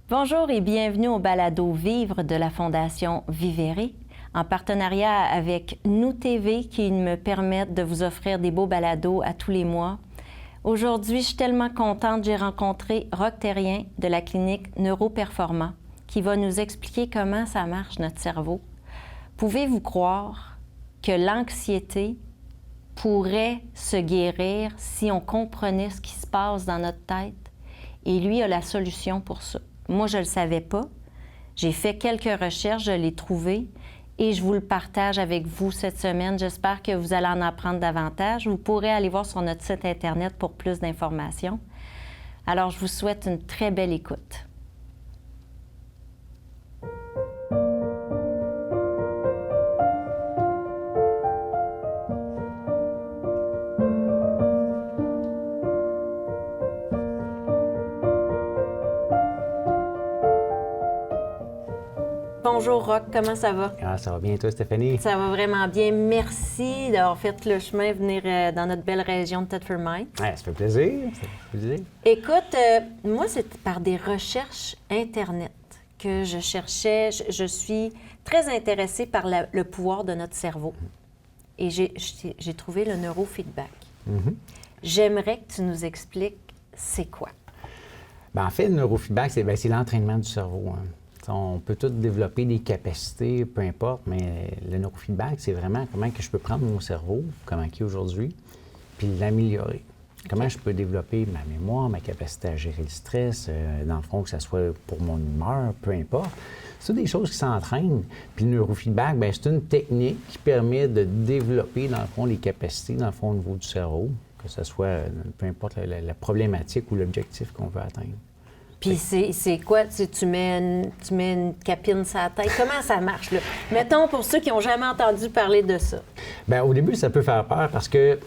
Bonjour et bienvenue au balado Vivre de la Fondation Vivere, en partenariat avec Nous TV qui me permettent de vous offrir des beaux balados à tous les mois. Aujourd'hui, je suis tellement contente, j'ai rencontré Roch Therrien de la clinique Neuroperformant qui va nous expliquer comment ça marche notre cerveau. Pouvez-vous croire que l'anxiété pourrait se guérir si on comprenait ce qui se passe dans notre tête? Et lui a la solution pour ça. Moi, je ne le savais pas. J'ai fait quelques recherches, je l'ai trouvé et je vous le partage avec vous cette semaine. J'espère que vous allez en apprendre davantage. Vous pourrez aller voir sur notre site Internet pour plus d'informations. Alors, je vous souhaite une très belle écoute. Bonjour Roch, comment ça va? Ah, ça va bien, toi, Stéphanie? Ça va vraiment bien. Merci d'avoir fait le chemin venir dans notre belle région de Thetford-Mines. Ouais, ça fait plaisir. Ça fait plaisir. Écoute, moi, c'est par des recherches Internet que je cherchais. Je suis très intéressée par le pouvoir de notre cerveau. Et j'ai trouvé le neurofeedback. J'aimerais que tu nous expliques c'est quoi. Bien, en fait, le neurofeedback, c'est l'entraînement du cerveau. Hein. On peut tous développer des capacités, peu importe, mais le neurofeedback, c'est vraiment comment que je peux prendre mon cerveau, comment il est aujourd'hui, puis l'améliorer. Comment je peux développer ma mémoire, ma capacité à gérer le stress, dans le fond, que ce soit pour mon humeur, peu importe. C'est des choses qui s'entraînent. Puis le neurofeedback, bien, c'est une technique qui permet de développer, dans le fond, les capacités, dans le fond, au niveau du cerveau, que ce soit, peu importe la problématique ou l'objectif qu'on veut atteindre. Puis c'est quoi? Tu mets une capine sur la tête. Comment ça marche, là? Mettons, pour ceux qui n'ont jamais entendu parler de ça. Bien, au début, ça peut faire peur parce que,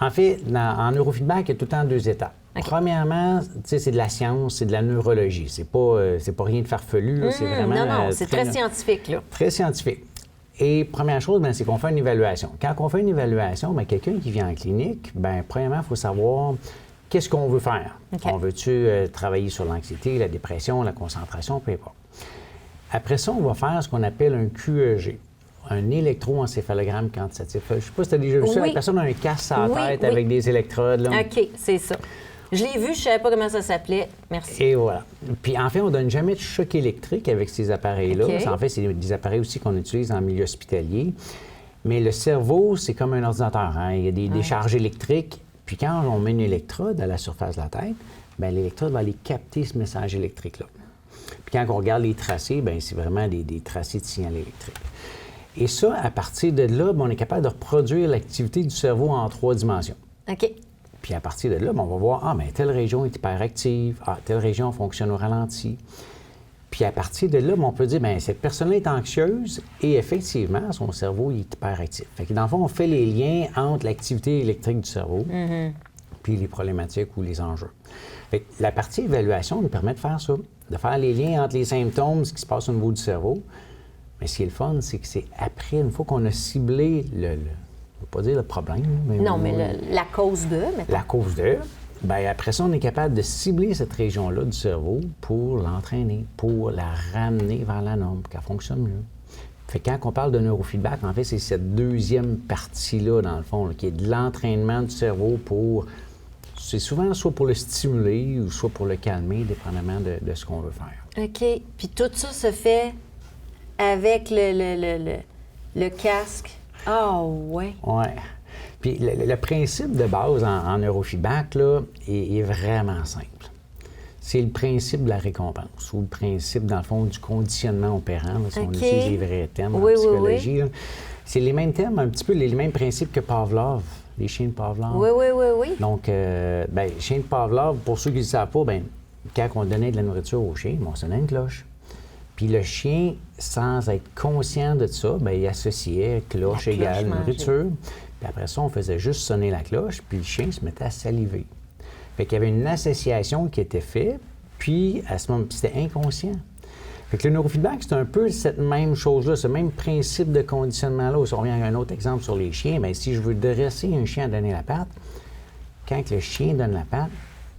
en fait, en neurofeedback, il y a tout le temps deux étapes. Okay. Premièrement, tu sais, c'est de la science, c'est de la neurologie. C'est pas rien de farfelu, là. C'est vraiment... Non, c'est très scientifique, là. Très scientifique. Et première chose, bien, c'est qu'on fait une évaluation. Quand on fait une évaluation, bien, quelqu'un qui vient en clinique, bien, premièrement, il faut savoir... Qu'est-ce qu'on veut faire? Okay. On veut-tu travailler sur l'anxiété, la dépression, la concentration, peu importe. Après ça, on va faire ce qu'on appelle un QEG, un électroencéphalogramme quantitatif. Je ne sais pas si tu as déjà vu ça, la personne a un casque à la tête avec des électrodes. Là. OK, c'est ça. Je l'ai vu, je ne savais pas comment ça s'appelait. Merci. Et voilà. Puis en fait, on ne donne jamais de choc électrique avec ces appareils-là. Okay. En fait, c'est des appareils aussi qu'on utilise en milieu hospitalier. Mais le cerveau, c'est comme un ordinateur. Hein? Il y a des charges électriques. Puis quand on met une électrode à la surface de la tête, bien, l'électrode va aller capter ce message électrique-là. Puis quand on regarde les tracés, bien, c'est vraiment des tracés de signal électrique. Et ça, à partir de là, bien, on est capable de reproduire l'activité du cerveau en 3 dimensions. OK. Puis à partir de là, bien, on va voir, bien, telle région est hyperactive, telle région fonctionne au ralenti. Puis à partir de là, bien, on peut dire, bien, cette personne-là est anxieuse et effectivement, son cerveau est hyperactif. Fait que dans le fond, on fait les liens entre l'activité électrique du cerveau puis les problématiques ou les enjeux. Fait que la partie évaluation nous permet de faire ça, de faire les liens entre les symptômes, ce qui se passe au niveau du cerveau. Mais ce qui est le fun, c'est que c'est après, une fois qu'on a ciblé je ne veux pas dire le problème. Mais la cause de, mettons. La cause de. Bien, après ça, on est capable de cibler cette région-là du cerveau pour l'entraîner, pour la ramener vers la norme, pour qu'elle fonctionne mieux. Fait que quand on parle de neurofeedback, en fait, c'est cette deuxième partie-là, dans le fond, là, qui est de l'entraînement du cerveau pour... C'est souvent soit pour le stimuler ou soit pour le calmer, dépendamment de ce qu'on veut faire. OK. Puis tout ça se fait avec le casque. Ah, ouais. Ouais. Puis le principe de base en neurofeedback là, est vraiment simple. C'est le principe de la récompense ou le principe, dans le fond, du conditionnement opérant, là, si on utilise les vrais termes en psychologie. Oui. C'est les mêmes termes, un petit peu les mêmes principes que Pavlov, les chiens de Pavlov. Oui. Donc, bien, les chiens de Pavlov, pour ceux qui ne le savent pas, bien, quand on donnait de la nourriture au chien, on sonnait une cloche. Puis le chien, sans être conscient de ça, bien, il associait cloche égale nourriture. Puis après ça, on faisait juste sonner la cloche, puis le chien se mettait à saliver. Fait qu'il y avait une association qui était faite, puis à ce moment, c'était inconscient. Fait que le neurofeedback, c'est un peu cette même chose-là, ce même principe de conditionnement-là. Si on revient à un autre exemple sur les chiens, bien, si je veux dresser un chien à donner la patte, quand le chien donne la patte,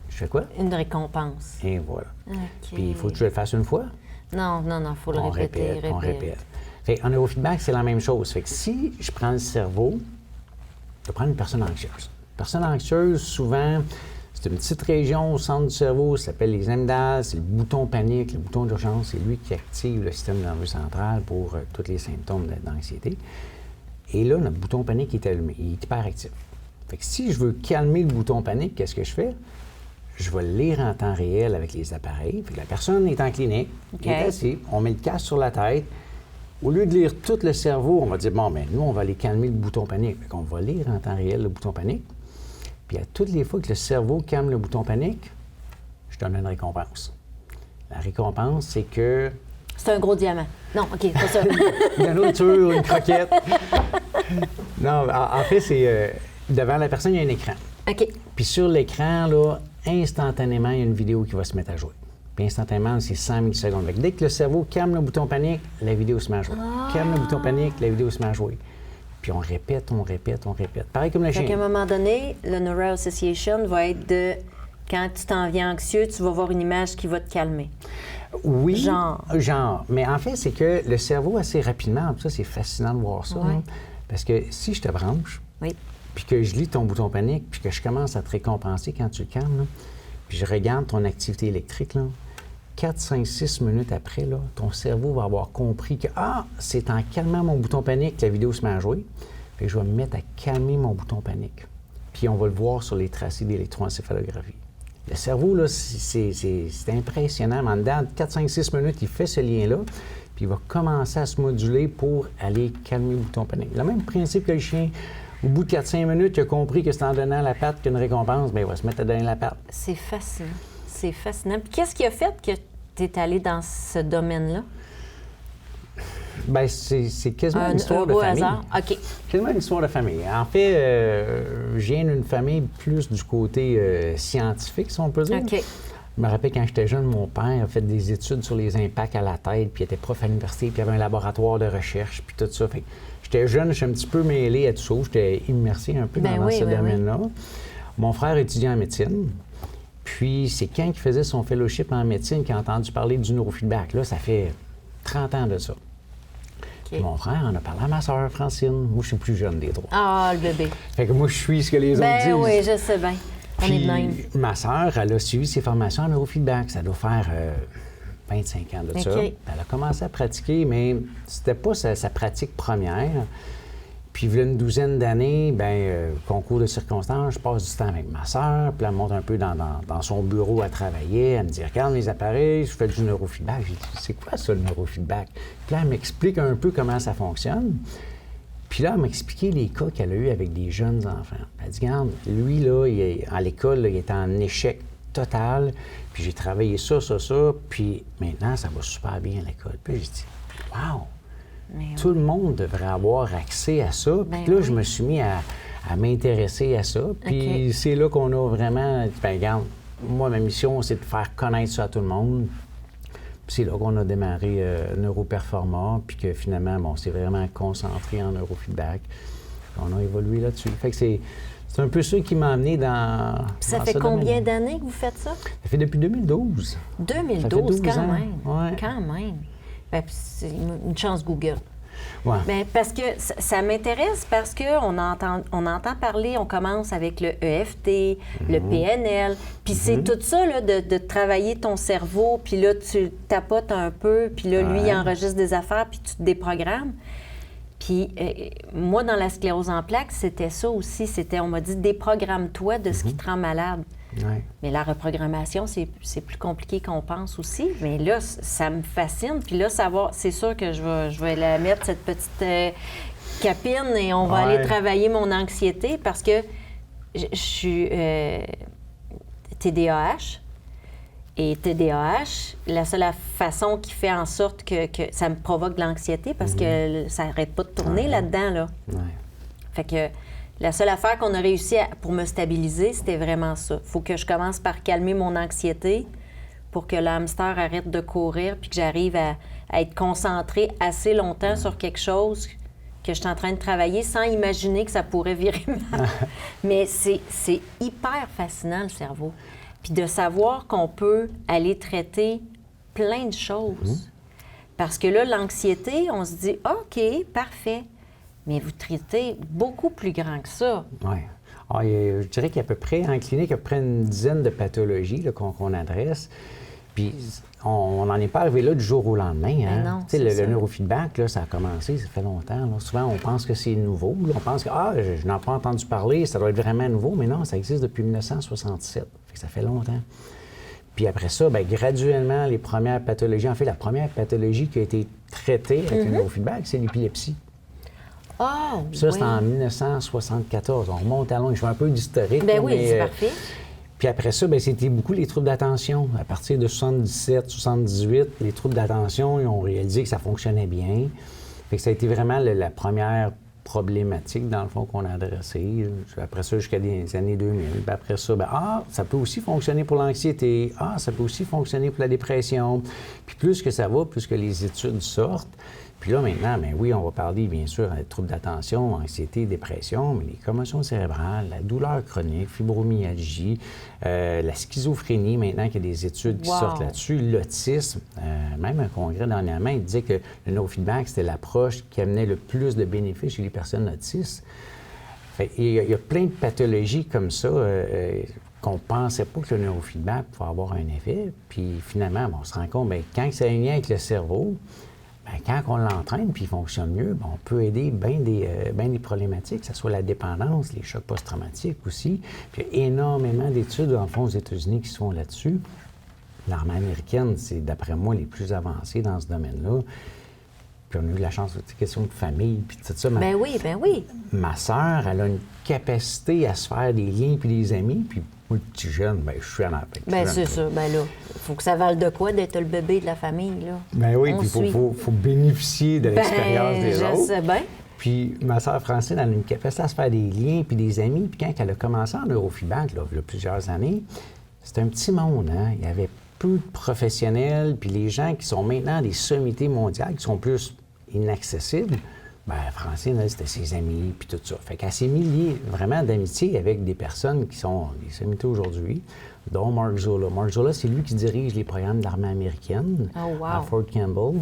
je fais quoi? Une récompense. Et voilà. OK. Puis il faut que je le fasse une fois. Non, il faut le On répéter. répète, on répète. Fait en neurofeedback, c'est la même chose. Fait que si je prends le cerveau, je vais prendre une personne anxieuse. Une personne anxieuse, souvent, c'est une petite région au centre du cerveau, ça s'appelle les amygdales, c'est le bouton panique, le bouton d'urgence, c'est lui qui active le système nerveux central pour tous les symptômes d'anxiété. Et là, notre bouton panique est allumé, il est hyperactif. Fait que si je veux calmer le bouton panique, qu'est-ce que je fais? Je vais le lire en temps réel avec les appareils. Fait que la personne est en clinique, OK. elle est assise, on met le casque sur la tête. Au lieu de lire tout le cerveau, on va dire, bon, bien, nous, on va aller calmer le bouton panique. Fait qu'on va lire en temps réel le bouton panique. Puis à toutes les fois que le cerveau calme le bouton panique, je donne une récompense. La récompense, c'est que... C'est un gros diamant. Non, OK, c'est ça. La nourriture, une croquette. Non, en fait, c'est... devant la personne, il y a un écran. OK. Puis sur l'écran, là, instantanément, il y a une vidéo qui va se mettre à jouer. Puis instantanément, c'est 100 millisecondes. Fait que dès que le cerveau calme le bouton panique, la vidéo se met à jouer. Calme le bouton panique, la vidéo se met à jouer. Puis on répète, on répète, on répète. Pareil comme le Fait chien. qu'à un moment donné, le Neuro Association va être de... Quand tu t'en viens anxieux, tu vas voir une image qui va te calmer. Oui, Genre. Mais en fait, c'est que le cerveau, assez rapidement, ça, c'est fascinant de voir ça. Ouais. Hein, parce que si je te branche, Oui. puis que je lis ton bouton panique, puis que je commence à te récompenser quand tu le calmes, là, puis je regarde ton activité électrique, là, 4, 5, 6 minutes après, là, ton cerveau va avoir compris que c'est en calmant mon bouton panique que la vidéo se met à jouer. Fait que je vais me mettre à calmer mon bouton panique. Puis on va le voir sur les tracés d'électroencéphalographie. Le cerveau, là, c'est impressionnant. En dedans de 4, 5, 6 minutes, il fait ce lien-là, puis il va commencer à se moduler pour aller calmer le bouton panique. Le même principe que le chien. Au bout de 4-5 minutes, il a compris que c'est en donnant la patte qu'une récompense, bien, il va se mettre à donner la patte. C'est fascinant. C'est fascinant. Puis qu'est-ce qui a fait que tu es allé dans ce domaine-là? Bien, c'est quasiment une histoire de au famille. hasard. OK. Quasiment une histoire de famille. En fait, je viens d'une famille plus du côté scientifique, si on peut dire. OK. Je me rappelle quand j'étais jeune, mon père a fait des études sur les impacts à la tête, puis il était prof à l'université, puis il y avait un laboratoire de recherche, puis tout ça. Fait que j'étais jeune, je suis un petit peu mêlé à tout ça. J'étais immersé un peu dans ce domaine-là. Mon frère étudiait en médecine. Puis c'est quand il faisait son fellowship en médecine qu'il a entendu parler du neurofeedback. Là, ça fait 30 ans de ça. Puis mon frère en a parlé à ma sœur, Francine. Moi, je suis le plus jeune des trois. Ah, le bébé. Fait que moi, je suis ce que les autres disent. Ben oui, je sais bien. On est de même. Puis ma sœur, elle a suivi ses formations en neurofeedback. Ça doit faire 25 ans de ça. Elle a commencé à pratiquer, mais c'était pas sa pratique première. Puis, il y a une douzaine d'années, concours de circonstances, je passe du temps avec ma sœur, puis elle monte un peu dans son bureau à travailler. Elle me dit, regarde mes appareils, je fais du neurofeedback. J'ai dit, c'est quoi ça, le neurofeedback? Puis là, elle m'explique un peu comment ça fonctionne. Puis là, elle m'a expliqué les cas qu'elle a eus avec des jeunes enfants. Elle dit, regarde, lui, là, à l'école, là, il était en échec total, puis j'ai travaillé ça, puis maintenant, ça va super bien à l'école. Puis j'ai dit, wow! Tout le monde devrait avoir accès à ça. Puis là, je me suis mis à m'intéresser à ça. Puis c'est là qu'on a vraiment... Bien, regarde, moi, ma mission, c'est de faire connaître ça à tout le monde. Puis c'est là qu'on a démarré Neuroperforma, puis que finalement, on s'est vraiment concentré en neurofeedback. On a évolué là-dessus. Fait que c'est un peu ça qui m'a amené dans... Ça fait combien d'années que vous faites ça? Ça fait depuis 2012. 2012, ça fait 12 quand ans. même. Ouais. Quand même. Ben, c'est une chance Google. Ouais. Bien, parce que ça m'intéresse parce qu'on entend parler, on commence avec le EFT, le PNL, puis c'est tout ça, là, de travailler ton cerveau, puis là, tu tapotes un peu, puis là, lui, il enregistre des affaires, puis tu te déprogrammes. Puis moi, dans la sclérose en plaques, c'était ça aussi. On m'a dit, déprogramme-toi de ce qui te rend malade. Ouais. Mais la reprogrammation, c'est plus compliqué qu'on pense aussi. Mais là, ça me fascine. Puis là, c'est sûr que je vais la mettre, cette petite capine, et on va aller travailler mon anxiété parce que je suis TDAH. Et TDAH, la seule façon qui fait en sorte que ça me provoque de l'anxiété parce que ça n'arrête pas de tourner là-dedans, là. Ouais. Fait que la seule affaire qu'on a réussi pour me stabiliser, c'était vraiment ça. Il faut que je commence par calmer mon anxiété pour que le hamster arrête de courir puis que j'arrive à être concentrée assez longtemps sur quelque chose que je suis en train de travailler sans imaginer que ça pourrait virer mal. Mais c'est hyper fascinant, le cerveau. puis de savoir qu'on peut aller traiter plein de choses. Parce que là, l'anxiété, on se dit, OK, parfait, mais vous traitez beaucoup plus grand que ça. Oui. Je dirais qu'il y a à peu près, en clinique, à peu près une dizaine de pathologies là, qu'on adresse. Puis on n'en est pas arrivé là du jour au lendemain. Hein? Non, le neurofeedback, là, ça a commencé, ça fait longtemps. Là. Souvent, on pense que c'est nouveau. Là. On pense que je n'en ai pas entendu parler, ça doit être vraiment nouveau. Mais non, ça existe depuis 1967. Fait que ça fait longtemps. Puis après ça, bien, graduellement, les premières pathologies, en fait, la première pathologie qui a été traitée avec le neurofeedback, c'est l'épilepsie. Ah, Puis ça, c'était en 1974. On remonte à loin. Je fais un peu d'historique. Ben oui, c'est parfait. Puis après ça, bien, c'était beaucoup les troubles d'attention. À partir de 77, 78, les troubles d'attention, ils ont réalisé que ça fonctionnait bien. Fait que ça a été vraiment la première problématique, dans le fond, qu'on a adressée. Après ça, jusqu'à les années 2000. Puis après ça, ça peut aussi fonctionner pour l'anxiété. Ça peut aussi fonctionner pour la dépression. Puis plus que ça va, plus que les études sortent. Puis là, maintenant, bien oui, on va parler, bien sûr, des troubles d'attention, anxiété, dépression, mais les commotions cérébrales, la douleur chronique, fibromyalgie, la schizophrénie, maintenant qu'il y a des études qui sortent là-dessus, l'autisme. Même un congrès dernièrement, il disait que le neurofeedback, c'était l'approche qui amenait le plus de bénéfices chez les personnes autistes. Fait, il y a plein de pathologies comme ça qu'on ne pensait pas que le neurofeedback pouvait avoir un effet. Puis finalement, on se rend compte, bien, quand ça a un lien avec le cerveau, quand on l'entraîne puis il fonctionne mieux, on peut aider bien des problématiques, que ce soit la dépendance, les chocs post-traumatiques aussi. Puis il y a énormément d'études, en fond, aux États-Unis qui se font là-dessus. L'armée américaine, c'est d'après moi les plus avancés dans ce domaine-là. Puis on a eu la chance, de question de famille, puis tout ça. Ben oui. Ma sœur, elle a une capacité à se faire des liens puis des amis, puis moi, le petit jeune, je suis en appel. Ben c'est ça. Ben là, il faut que ça vale de quoi d'être le bébé de la famille, là. Ben oui, puis il faut bénéficier de l'expérience des autres. Je sais bien. Puis ma sœur Francine, elle a une capacité à se faire des liens puis des amis. Puis quand elle a commencé en neurofeedback, là, il y a plusieurs années, c'était un petit monde, hein? Il y avait peu de professionnels, puis les gens qui sont maintenant des sommités mondiales, qui sont plus inaccessibles, bien, Francine, elle, c'était ses amis, puis tout ça. Fait qu'elle s'est mis vraiment d'amitié avec des personnes qui sont des sommités aujourd'hui, dont Mark Zola. Mark Zola, c'est lui qui dirige les programmes de l'armée américaine à Fort Campbell.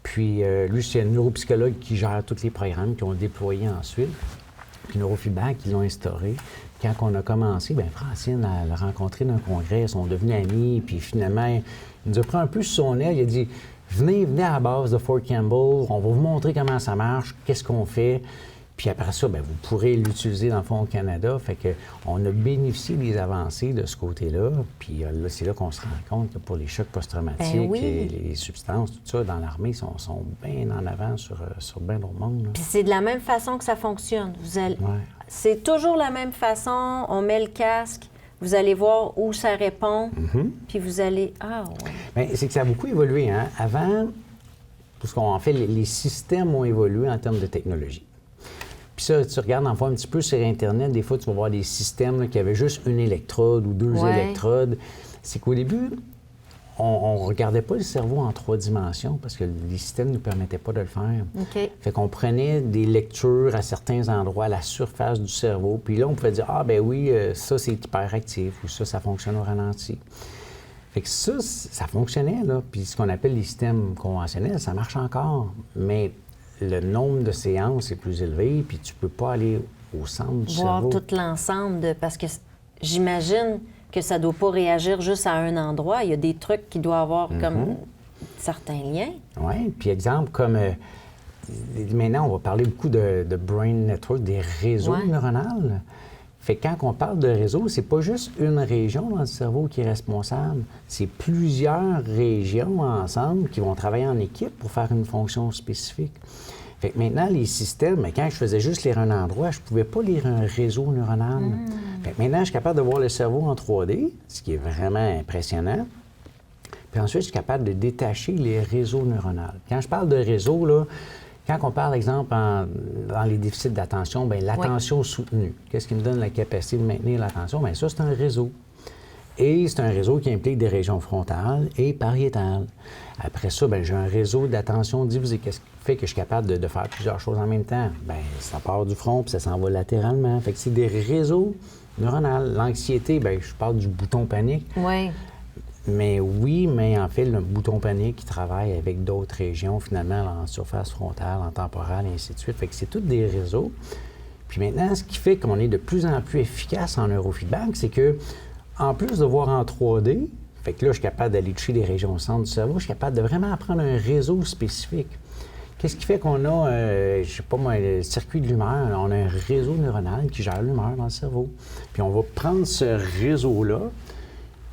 Puis lui, c'est un neuropsychologue qui gère tous les programmes qui ont déployé ensuite. Puis neurofeedback, ils l'ont instauré. Quand on a commencé, bien, Francine, elle l'a rencontré dans un congrès, ils sont devenus amis, puis finalement, il nous a pris un peu sur son aile, il a dit « Venez à la base de Fort Campbell, on va vous montrer comment ça marche, qu'est-ce qu'on fait. » Puis après ça, bien, vous pourrez l'utiliser dans le fond au Canada. Fait qu'on a bénéficié des avancées de ce côté-là. Puis là, c'est là qu'on se rend compte que pour les chocs post-traumatiques et les substances, tout ça, dans l'armée, sont bien en avant sur bien d'autres mondes. Puis c'est de la même façon que ça fonctionne. C'est toujours la même façon. On met le casque, vous allez voir où ça répond, puis vous allez... Bien, c'est que ça a beaucoup évolué. Hein? Avant, parce qu'en fait, les systèmes ont évolué en termes de technologie. Puis ça, tu regardes en un petit peu sur Internet, des fois, tu vas voir des systèmes là, qui avaient juste une électrode ou deux électrodes. C'est qu'au début, on ne regardait pas le cerveau en 3 dimensions parce que les systèmes ne nous permettaient pas de le faire. OK. Fait qu'on prenait des lectures à certains endroits, à la surface du cerveau, puis là, on pouvait dire « Ah, ben oui, ça, c'est hyperactif » ou « ça fonctionne au ralenti ». Fait que ça fonctionnait, là. Puis ce qu'on appelle les systèmes conventionnels, ça marche encore, mais le nombre de séances est plus élevé, puis tu peux pas aller au centre du cerveau. Voir tout l'ensemble, parce que j'imagine que ça ne doit pas réagir juste à un endroit. Il y a des trucs qui doivent avoir comme certains liens. Oui, puis exemple, comme maintenant, on va parler beaucoup de brain network, des réseaux neuronaux. Fait que quand on parle de réseau, c'est pas juste une région dans le cerveau qui est responsable, c'est plusieurs régions ensemble qui vont travailler en équipe pour faire une fonction spécifique. Fait que maintenant, les systèmes, quand je faisais juste lire un endroit, je pouvais pas lire un réseau neuronal. Fait que maintenant, je suis capable de voir le cerveau en 3D, ce qui est vraiment impressionnant. Puis ensuite, je suis capable de détacher les réseaux neuronaux. Quand je parle de réseau, là, quand on parle, exemple, dans les déficits d'attention, bien, l'attention soutenue. Qu'est-ce qui me donne la capacité de maintenir l'attention? Bien, ça, c'est un réseau. Et c'est un réseau qui implique des régions frontales et pariétales. Après ça, bien, j'ai un réseau d'attention divisé. Qu'est-ce qui fait que je suis capable de faire plusieurs choses en même temps? Bien, ça part du front puis ça s'en va latéralement. Fait que c'est des réseaux neuronal. L'anxiété, bien, je parle du bouton panique. Oui. Mais oui, mais en fait, le bouton panique, il travaille avec d'autres régions, finalement, en surface frontale, en temporale, et ainsi de suite. Fait que c'est tous des réseaux. Puis maintenant, ce qui fait qu'on est de plus en plus efficace en neurofeedback, c'est que, en plus de voir en 3D, fait que là, je suis capable d'aller toucher des régions au centre du cerveau, je suis capable de vraiment apprendre un réseau spécifique. Qu'est-ce qui fait qu'on a, je sais pas moi, le circuit de l'humeur, on a un réseau neuronal qui gère l'humeur dans le cerveau. Puis on va prendre ce réseau-là,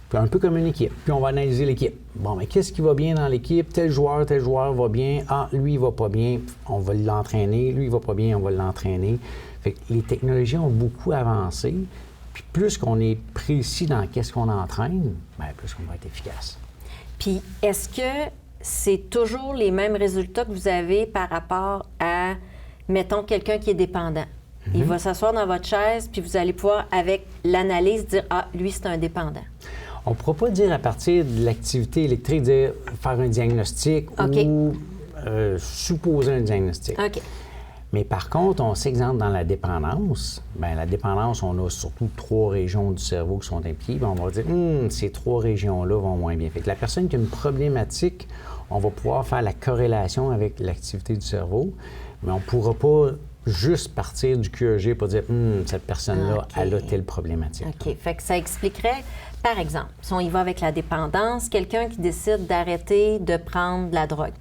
puis un peu comme une équipe. Puis on va analyser l'équipe. Bon, mais qu'est-ce qui va bien dans l'équipe? Tel joueur va bien. Ah, lui, il va pas bien. On va l'entraîner. Lui, il va pas bien. On va l'entraîner. Fait que les technologies ont beaucoup avancé. Puis plus qu'on est précis dans qu'est-ce qu'on entraîne, bien, plus qu'on va être efficace. Puis est-ce que c'est toujours les mêmes résultats que vous avez par rapport à, mettons, quelqu'un qui est dépendant? Il va s'asseoir dans votre chaise, puis vous allez pouvoir, avec l'analyse, dire « Ah, lui, c'est un dépendant ». On ne pourra pas dire à partir de l'activité électrique, faire un diagnostic ou supposer un diagnostic. OK. Mais par contre, on s'exemple dans la dépendance. Bien, la dépendance, on a surtout 3 régions du cerveau qui sont impliquées. Bien, on va dire, ces 3 régions-là vont moins bien. Fait que la personne qui a une problématique, on va pouvoir faire la corrélation avec l'activité du cerveau, mais on ne pourra pas juste partir du QEG pour dire, cette personne-là, elle a telle problématique. OK. Fait que ça expliquerait, par exemple, si on y va avec la dépendance, quelqu'un qui décide d'arrêter de prendre de la drogue.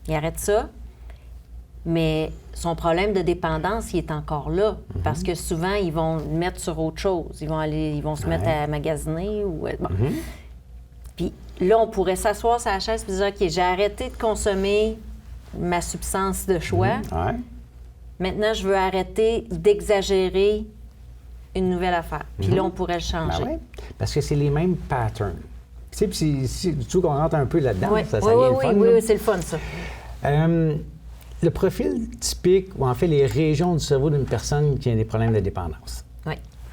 Il arrête ça, mais son problème de dépendance, il est encore là. Parce que souvent, ils vont le mettre sur autre chose. Ils vont se mettre à magasiner ou... Bon. Puis là, on pourrait s'asseoir sur la chaise et dire, OK, j'ai arrêté de consommer ma substance de choix. Maintenant, je veux arrêter d'exagérer une nouvelle affaire. Puis là, on pourrait le changer. Ben ouais, parce que c'est les mêmes patterns. Tu sais, puis si tu qu'on rentre un peu là-dedans, ça vient le fun. Oui, c'est le fun, ça. Le profil typique, ou en fait les régions du cerveau d'une personne qui a des problèmes de dépendance.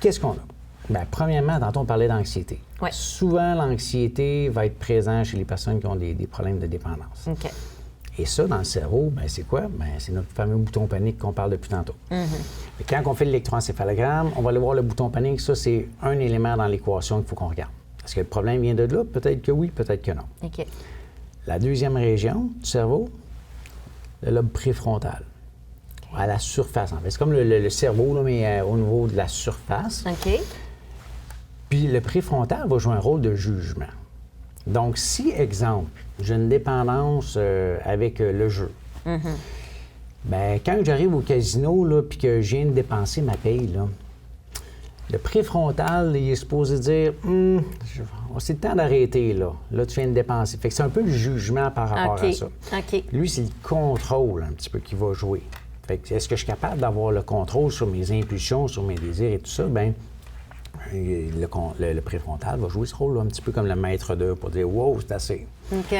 Qu'est-ce qu'on a? Bien, premièrement, tantôt on parlait d'anxiété. Souvent, l'anxiété va être présente chez les personnes qui ont des problèmes de dépendance. OK. Et ça, dans le cerveau, bien, c'est quoi? Bien, c'est notre fameux bouton panique qu'on parle depuis tantôt. Et quand on fait l'électroencéphalogramme, on va aller voir le bouton panique. Ça, c'est un élément dans l'équation qu'il faut qu'on regarde. Est-ce que le problème vient de là? Peut-être que oui, peut-être que non. OK. La deuxième région du cerveau, le lobe préfrontal, à la surface. En fait, c'est comme le cerveau, là, mais au niveau de la surface. OK. Puis le préfrontal va jouer un rôle de jugement. Donc, si, exemple, j'ai une dépendance avec le jeu, bien, quand j'arrive au casino, là, puis que je viens de dépenser ma paye, là, le préfrontal, il est supposé dire c'est le temps d'arrêter, là. Là, tu viens de dépenser. Fait que c'est un peu le jugement par rapport à ça. Lui, c'est le contrôle un petit peu qui va jouer. Fait que est-ce que je suis capable d'avoir le contrôle sur mes impulsions, sur mes désirs et tout ça? Bien, le préfrontal va jouer ce rôle-là, un petit peu comme le maître d'œuvre pour dire « wow, c'est assez ». OK.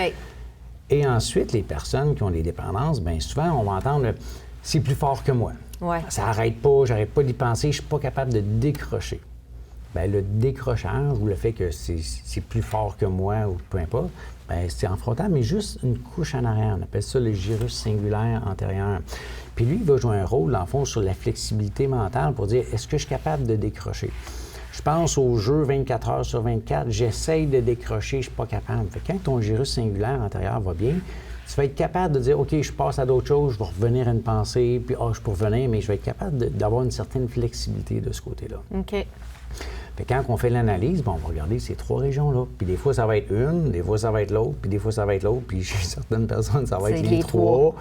Et ensuite, les personnes qui ont des dépendances, bien souvent, on va entendre « c'est plus fort que moi ». Ça n'arrête pas, j'arrête pas d'y penser, je suis pas capable de décrocher. Bien, le décrochage ou le fait que c'est plus fort que moi ou peu importe, bien, c'est en frontal, mais juste une couche en arrière. On appelle ça le gyrus singulaire antérieur. Puis lui, il va jouer un rôle, dans le fond, sur la flexibilité mentale pour dire est-ce que je suis capable de décrocher? Je pense au jeu 24 heures sur 24, j'essaye de décrocher, je ne suis pas capable. Fait que quand ton gyrus singulaire antérieur va bien, tu vas être capable de dire OK, je passe à d'autres choses, je vais revenir à une pensée, puis je peux revenir, mais je vais être capable d'avoir une certaine flexibilité de ce côté-là. OK. Fait que quand on fait l'analyse, bon, on va regarder ces 3 régions-là. Puis des fois, ça va être une, des fois, ça va être l'autre, puis des fois, ça va être l'autre, puis chez certaines personnes, ça va être les 3.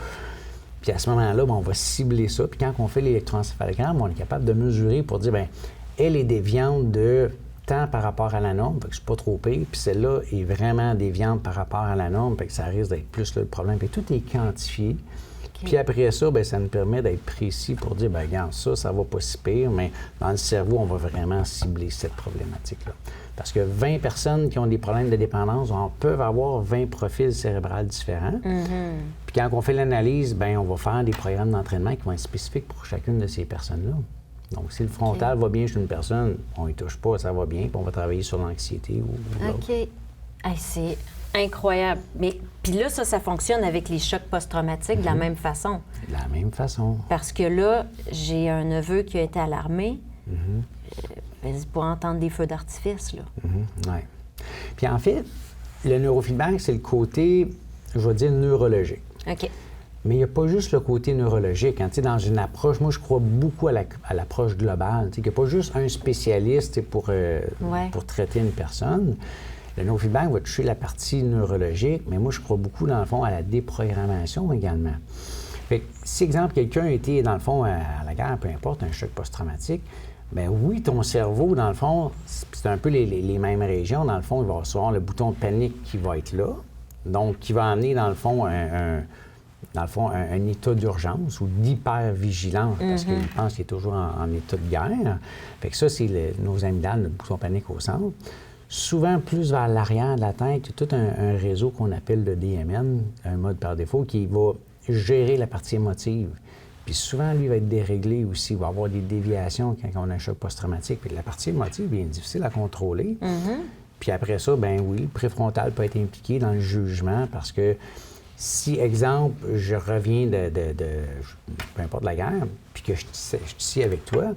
Puis à ce moment-là, bon, on va cibler ça. Puis quand on fait l'électroencéphalogramme, on est capable de mesurer pour dire, bien, elle est déviante de tant par rapport à la norme, fait que c'est pas trop pire, puis celle-là est vraiment déviante par rapport à la norme, fait que ça risque d'être plus là, le problème. Puis tout est quantifié. Puis après ça, bien, ça nous permet d'être précis pour dire, bien, regarde, ça va pas si pire, mais dans le cerveau, on va vraiment cibler cette problématique-là. Parce que 20 personnes qui ont des problèmes de dépendance peuvent avoir 20 profils cérébraux différents. Puis quand on fait l'analyse, bien, on va faire des programmes d'entraînement qui vont être spécifiques pour chacune de ces personnes-là. Donc, si le frontal va bien chez une personne, on y touche pas, ça va bien, puis on va travailler sur l'anxiété ou l'autre. OK. Hey, c'est incroyable. Mais puis là, ça fonctionne avec les chocs post-traumatiques de la même façon. De la même façon. Parce que là, j'ai un neveu qui a été à l'armée. C'est pour entendre des feux d'artifice, là. Oui. Puis en fait, le neurofeedback, c'est le côté, je vais dire, neurologique. OK. Mais il n'y a pas juste le côté neurologique. Hein. Dans une approche, moi, je crois beaucoup à l'approche globale. Il n'y a pas juste un spécialiste pour traiter une personne. Le neurofeedback va toucher la partie neurologique, mais moi, je crois beaucoup, dans le fond, à la déprogrammation également. Fait que, si, exemple, quelqu'un a été, dans le fond, à la guerre, peu importe, un choc post-traumatique, bien oui, ton cerveau, dans le fond, c'est un peu les mêmes régions. Dans le fond, il va recevoir le bouton de panique qui va être là, donc qui va amener, dans le fond, un état d'urgence ou d'hypervigilance, parce qu'il pense qu'il est toujours en état de guerre. Fait que ça, c'est nos amygdales, notre bouton panique au centre. Souvent, plus vers l'arrière de la tête, il y a tout un réseau qu'on appelle le DMN, un mode par défaut, qui va gérer la partie émotive. Puis souvent, lui, va être déréglé aussi. Il va avoir des déviations quand on a un choc post-traumatique. Puis la partie émotive est bien difficile à contrôler. Puis après ça, ben oui, le préfrontal peut être impliqué dans le jugement parce que si, exemple, je reviens de peu importe la guerre, puis que je suis ici avec toi,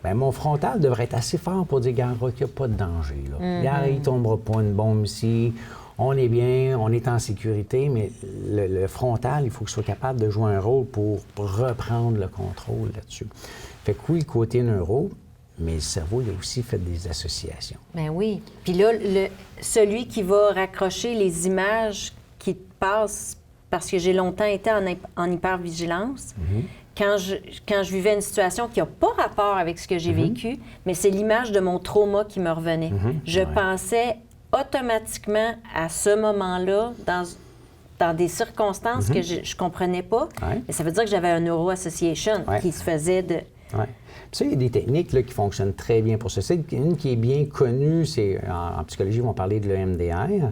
bien, mon frontal devrait être assez fort pour dire, regarde, qu'il n'y a pas de danger. Là. Regarde, il ne tombera pas une bombe ici. On est bien, on est en sécurité, mais le frontal, il faut qu'il soit capable de jouer un rôle pour reprendre le contrôle là-dessus. Fait que oui, côté neuro, mais le cerveau, il a aussi fait des associations. Ben oui. Puis là, celui qui va raccrocher les images qui passent, parce que j'ai longtemps été en hypervigilance, quand je vivais une situation qui n'a pas rapport avec ce que j'ai vécu, mais c'est l'image de mon trauma qui me revenait. Je pensais automatiquement à ce moment-là, dans des circonstances que je ne comprenais pas. Mais ça veut dire que j'avais un neuroassociation qui se faisait de... Puis ça, il y a des techniques là, qui fonctionnent très bien pour ça. Une qui est bien connue, c'est en psychologie, ils vont parler de l'EMDR.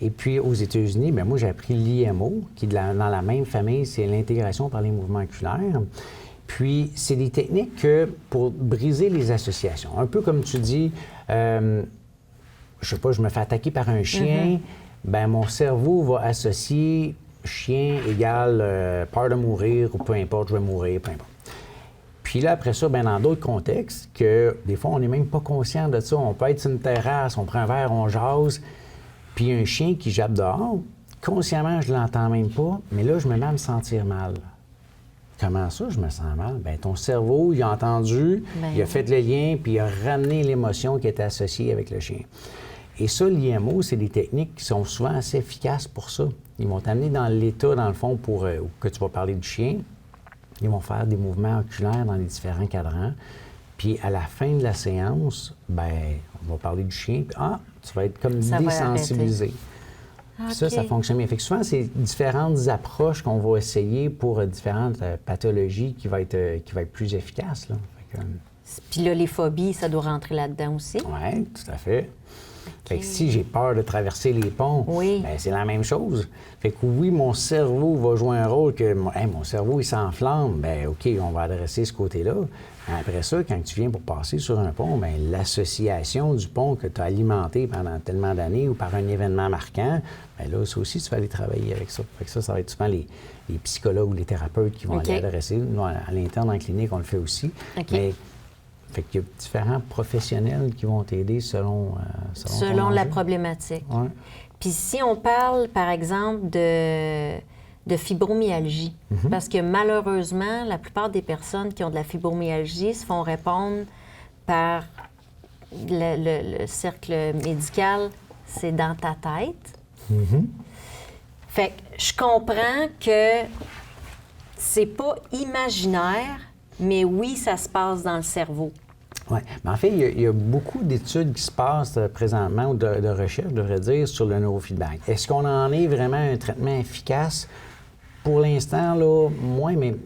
Et puis, aux États-Unis, bien, moi, j'ai appris l'IMO, qui est dans la même famille, c'est l'intégration par les mouvements oculaires. Puis, c'est des techniques pour briser les associations. Un peu comme tu dis, je sais pas, je me fais attaquer par un chien, bien, mon cerveau va associer chien égale peur de mourir ou peu importe, je vais mourir, peu importe. Puis là, après ça, bien, dans d'autres contextes, que des fois, on n'est même pas conscient de ça. On peut être sur une terrasse, on prend un verre, on jase, puis un chien qui jappe dehors, consciemment, je ne l'entends même pas, mais là, je me mets à me sentir mal. Comment ça, je me sens mal? Bien, ton cerveau, il a entendu, il a fait le lien, puis il a ramené l'émotion qui était associée avec le chien. Et ça, l'IMO, c'est des techniques qui sont souvent assez efficaces pour ça. Ils vont t'amener dans l'état, dans le fond, pour que tu vas parler du chien. Ils vont faire des mouvements oculaires dans les différents cadrans. Puis à la fin de la séance, bien, on va parler du chien. Puis, tu vas être comme désensibilisé. Puis ça fonctionne bien. Fait que souvent, c'est différentes approches qu'on va essayer pour différentes pathologies qui va être plus efficace. Là. Puis là, les phobies, ça doit rentrer là-dedans aussi? Oui, tout à fait. Fait que si j'ai peur de traverser les ponts, bien, c'est la même chose. Fait que oui, mon cerveau va jouer un rôle que mon cerveau, il s'enflamme. Bien, OK, on va adresser ce côté-là. Après ça, quand tu viens pour passer sur un pont, bien, l'association du pont que tu as alimenté pendant tellement d'années ou par un événement marquant, bien là, ça aussi, tu vas aller travailler avec ça. Fait que ça va être souvent les psychologues ou les thérapeutes qui vont aller adresser. Nous, à l'interne, en clinique, on le fait aussi. Mais fait qu'il y a différents professionnels qui vont t'aider selon la problématique. Ouais. Puis si on parle, par exemple, de fibromyalgie, parce que malheureusement, la plupart des personnes qui ont de la fibromyalgie se font répondre par le cercle médical, c'est dans ta tête. Fait que je comprends que c'est pas imaginaire, mais oui, ça se passe dans le cerveau. Oui. Mais en fait, il y a beaucoup d'études qui se passent présentement, ou de recherche, je devrais dire, sur le neurofeedback. Est-ce qu'on en est vraiment un traitement efficace? Pour l'instant, là, moins, mais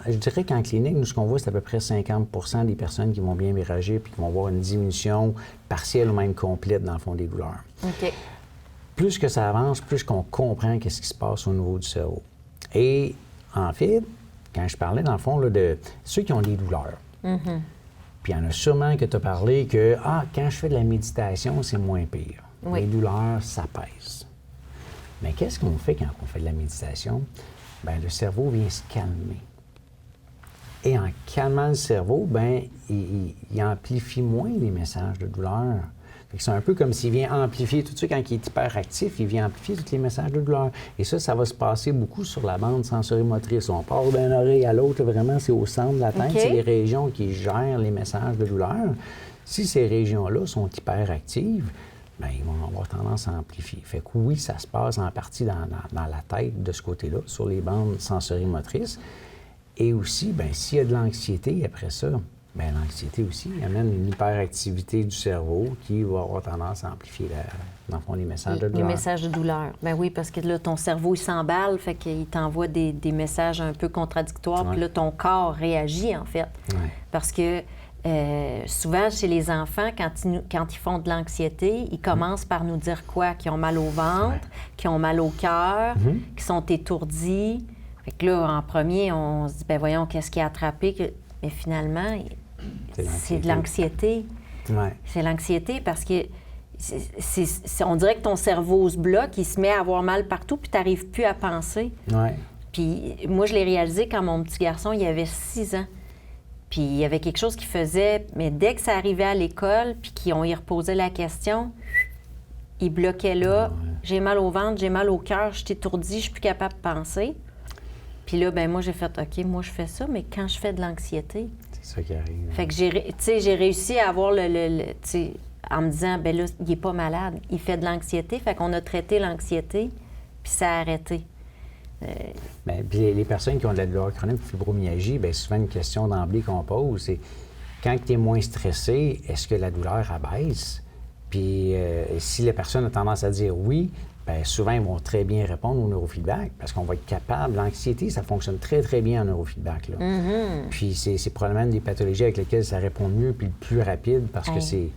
je dirais qu'en clinique, nous, ce qu'on voit, c'est à peu près 50 des personnes qui vont bien virager puis qui vont avoir une diminution partielle ou même complète dans le fond des douleurs. OK. Plus que ça avance, plus qu'on comprend qu'est-ce qui se passe au niveau du cerveau. Et en fait, quand je parlais, dans le fond, là, de ceux qui ont des douleurs, puis il y en a sûrement que tu as parlé que, quand je fais de la méditation, c'est moins pire. Les douleurs s'apaisent. Mais qu'est-ce qu'on fait quand on fait de la méditation? Bien, le cerveau vient se calmer. Et en calmant le cerveau, ben il amplifie moins les messages de douleur. C'est un peu comme s'il vient amplifier tout de suite, quand il est hyperactif, il vient amplifier tous les messages de douleur. Et ça va se passer beaucoup sur la bande sensorimotrice. On part d'une oreille à l'autre, vraiment, c'est au centre de la tête. C'est les régions qui gèrent les messages de douleur. Si ces régions-là sont hyperactives, bien, ils vont avoir tendance à amplifier. Fait que oui, ça se passe en partie dans la tête de ce côté-là, sur les bandes sensorimotrices. Et aussi, bien, s'il y a de l'anxiété après ça, bien, l'anxiété aussi amène une hyperactivité du cerveau qui va avoir tendance à amplifier, dans le fond, les messages de douleur. Les messages de douleur. Bien oui, parce que là, ton cerveau, il s'emballe, fait qu'il t'envoie des messages un peu contradictoires, puis là, ton corps réagit, en fait. Parce que souvent, chez les enfants, quand ils font de l'anxiété, ils commencent par nous dire quoi? Qu'ils ont mal au ventre, qu'ils ont mal au cœur, qu'ils sont étourdis. Fait que là, en premier, on se dit, bien voyons, qu'est-ce qui a attrapé? Mais finalement, c'est de l'anxiété. C'est l'anxiété parce que on dirait que ton cerveau se bloque, il se met à avoir mal partout, puis tu n'arrives plus à penser. Puis moi, je l'ai réalisé quand mon petit garçon, il avait 6 ans. Puis il y avait quelque chose qu'il faisait, mais dès que ça arrivait à l'école, puis qu'on y reposait la question, il bloquait là. J'ai mal au ventre, j'ai mal au cœur, je suis étourdi, je suis plus capable de penser. Puis là, ben moi, j'ai fait, OK, moi, je fais ça, mais quand je fais de l'anxiété... C'est ça qui arrive. Fait que j'ai réussi à avoir en me disant, ben là, il n'est pas malade, il fait de l'anxiété. Fait qu'on a traité l'anxiété, puis ça a arrêté. Bien, puis les personnes qui ont de la douleur chronique, fibromyalgie, bien, souvent une question d'emblée qu'on pose, c'est quand tu es moins stressé, est-ce que la douleur abaisse? Puis si la personne a tendance à dire oui, bien, souvent, ils vont très bien répondre au neurofeedback parce qu'on va être capable. L'anxiété, ça fonctionne très, très bien en neurofeedback. Là. Puis c'est probablement une des pathologies avec lesquelles ça répond mieux puis le plus rapide parce que c'est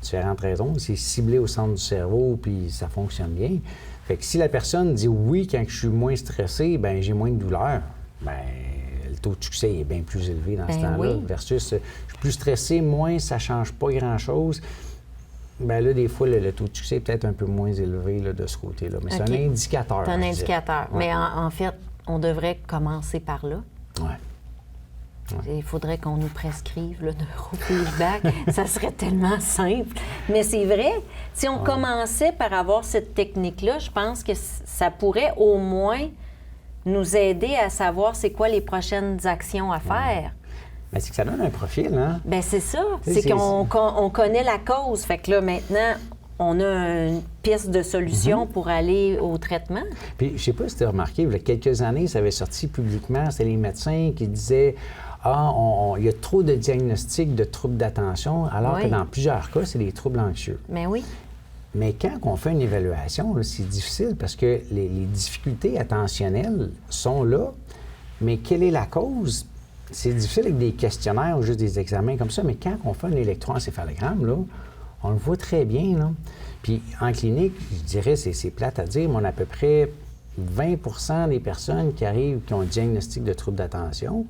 différentes raisons. C'est ciblé au centre du cerveau puis ça fonctionne bien. Fait que si la personne dit oui quand je suis moins stressé, bien, j'ai moins de douleur, bien, le taux de succès est bien plus élevé dans ce temps-là. Versus, je suis plus stressé, moins, ça ne change pas grand-chose. Bien là, des fois, le taux de succès est peut-être un peu moins élevé là, de ce côté-là. Mais c'est un indicateur. C'est un indicateur. Mais en fait, on devrait commencer par là. Il faudrait qu'on nous prescrive le neurofeedback. Ça serait tellement simple. Mais c'est vrai, si on commençait par avoir cette technique-là, je pense que ça pourrait au moins nous aider à savoir c'est quoi les prochaines actions à faire. Bien, c'est que ça donne un profil, hein? Bien, c'est ça. C'est qu'on connaît la cause. Fait que là, maintenant, on a une piste de solution pour aller au traitement. Puis, je ne sais pas si tu as remarqué, il y a quelques années, ça avait sorti publiquement, c'était les médecins qui disaient « Ah, il y a trop de diagnostics de troubles d'attention », alors que dans plusieurs cas, c'est des troubles anxieux. Mais oui. Mais quand on fait une évaluation, là, c'est difficile parce que les difficultés attentionnelles sont là, mais quelle est la cause? C'est difficile avec des questionnaires ou juste des examens comme ça, mais quand on fait un électroencéphalogramme, là, on le voit très bien. Là. Puis en clinique, je dirais, c'est plate à dire, mais on a à peu près 20 des personnes qui arrivent qui ont un diagnostic de trouble d'attention.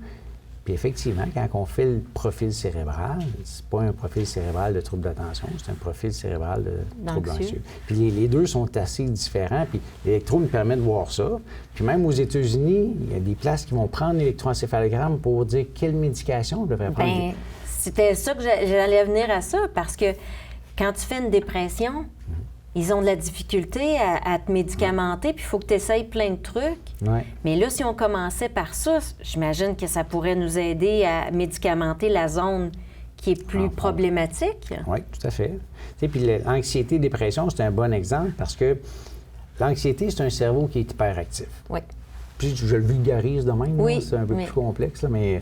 Puis effectivement, quand on fait le profil cérébral, c'est pas un profil cérébral de trouble d'attention, c'est un profil cérébral de trouble anxieux. Puis les deux sont assez différents, puis l'électro nous permet de voir ça. Puis même aux États-Unis, il y a des places qui vont prendre l'électroencéphalogramme pour dire quelle médication on devrait prendre. Bien, c'était ça que j'allais venir à ça, parce que quand tu fais une dépression, ils ont de la difficulté à te médicamenter, puis il faut que tu essayes plein de trucs. Mais là, si on commençait par ça, j'imagine que ça pourrait nous aider à médicamenter la zone qui est plus problématique. Oui, tout à fait. Puis l'anxiété, dépression, c'est un bon exemple parce que l'anxiété, c'est un cerveau qui est hyperactif. Oui. Puis je le vulgarise de même, c'est un peu plus complexe, là, mais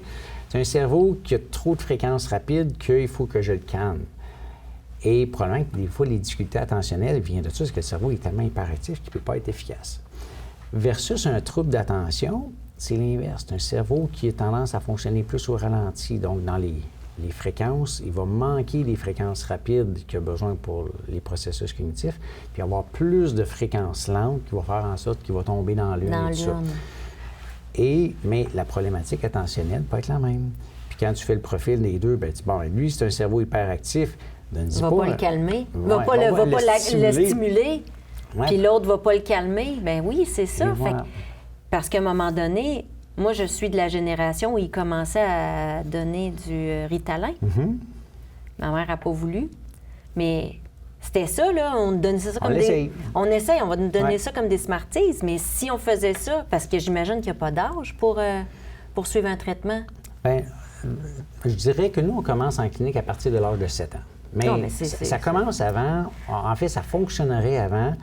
c'est un cerveau qui a trop de fréquences rapides qu'il faut que je le calme. Et probablement que des fois, les difficultés attentionnelles viennent de ça, parce que le cerveau est tellement hyperactif qu'il ne peut pas être efficace. Versus un trouble d'attention, c'est l'inverse. C'est un cerveau qui a tendance à fonctionner plus au ralenti. Donc, dans les fréquences, il va manquer les fréquences rapides qu'il a besoin pour les processus cognitifs, puis avoir plus de fréquences lentes qui vont faire en sorte qu'il va tomber dans l'une. Mais la problématique attentionnelle peut être la même. Puis quand tu fais le profil des deux, bien, lui, c'est un cerveau hyperactif. Il ne va pas le calmer. Il ne va pas le stimuler. Puis l'autre ne va pas le calmer. Bien oui, c'est ça. Fait que, parce qu'à un moment donné, Moi, je suis de la génération où ils commençaient à donner du Ritalin. Ma mère n'a pas voulu. Mais c'était ça, là. On donnait ça comme des... On essaye, on va nous donner ça comme des Smarties. Mais si on faisait ça, parce que j'imagine qu'il n'y a pas d'âge pour suivre un traitement. Bien, je dirais que nous, on commence en clinique à partir de l'âge de 7 ans. Mais, ça commence avant. En fait, ça fonctionnerait avant.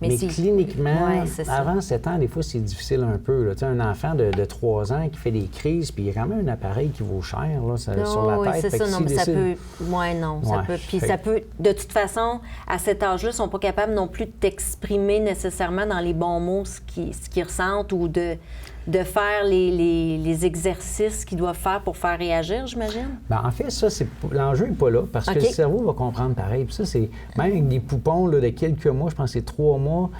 Mais cliniquement, avant 7 ans, des fois, c'est difficile un peu. Tu sais, un enfant de 3 ans qui fait des crises, puis il y a quand même un appareil qui vaut cher là, sur la tête. C'est ça, non, mais ça peut... Oui, non, ça peut... Puis ça peut... De toute façon, à cet âge-là, ils ne sont pas capables non plus de t'exprimer nécessairement dans les bons mots ce qu'ils ressentent ou de faire les exercices qu'ils doivent faire pour faire réagir, j'imagine? Bien, en fait, ça, l'enjeu n'est pas là, parce que le cerveau va comprendre pareil. Puis ça, c'est même avec des poupons là, de quelques mois, je pense que c'est 3 mois,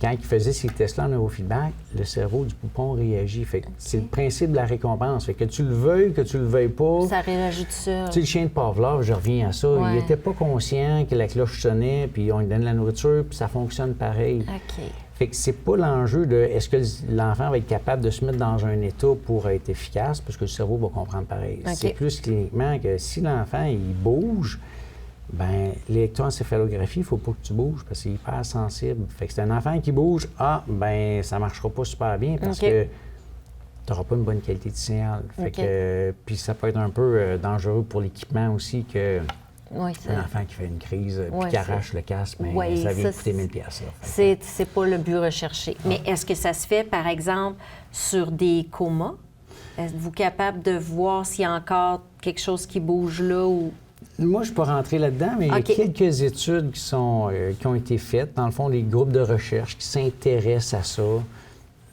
quand ils faisaient ces tests-là en neurofeedback, le cerveau du poupon réagit. Fait que c'est le principe de la récompense. Fait que tu le veuilles, que tu le veuilles pas... Ça réagit tout seul. Tu sais, le chien de Pavlov, je reviens à ça, il n'était pas conscient que la cloche sonnait, puis on lui donne la nourriture, puis ça fonctionne pareil. OK. Fait que c'est pas l'enjeu de est-ce que l'enfant va être capable de se mettre dans un état pour être efficace, parce que le cerveau va comprendre pareil. Okay. C'est plus cliniquement que si l'enfant, il bouge, bien, l'électroencéphalographie, il ne faut pas que tu bouges, parce qu'il est hyper sensible. Fait que c'est un enfant qui bouge, bien, ça ne marchera pas super bien, parce que tu n'auras pas une bonne qualité de signal. Fait que, puis ça peut être un peu dangereux pour l'équipement aussi que... un enfant qui fait une crise puis qui arrache le casque, mais ça vient coûter 1000 $. C'est pas le but recherché. Mais est-ce que ça se fait, par exemple, sur des comas? Êtes-vous capable de voir s'il y a encore quelque chose qui bouge là? Ou... Moi, je ne suis pas rentré là-dedans, mais il y a quelques études qui ont été faites. Dans le fond, des groupes de recherche qui s'intéressent à ça.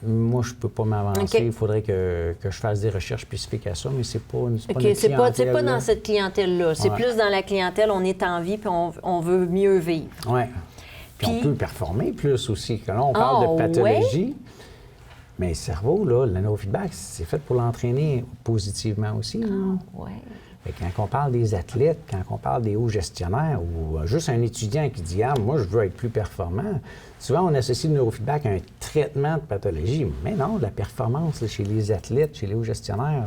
Moi, je ne peux pas m'avancer. Il faudrait que je fasse des recherches spécifiques à ça, mais c'est pas notre clientèle. C'est pas dans cette clientèle-là. C'est plus dans la clientèle, on est en vie puis on veut mieux vivre. Oui. Puis on peut performer plus aussi. Là, on parle de pathologie, mais le cerveau, là, le neurofeedback, c'est fait pour l'entraîner positivement aussi. Quand on parle des athlètes, quand on parle des hauts gestionnaires ou juste un étudiant qui dit « Ah, moi, je veux être plus performant », souvent, on associe le neurofeedback à un traitement de pathologie. Mais non, la performance là, chez les athlètes, chez les hauts gestionnaires,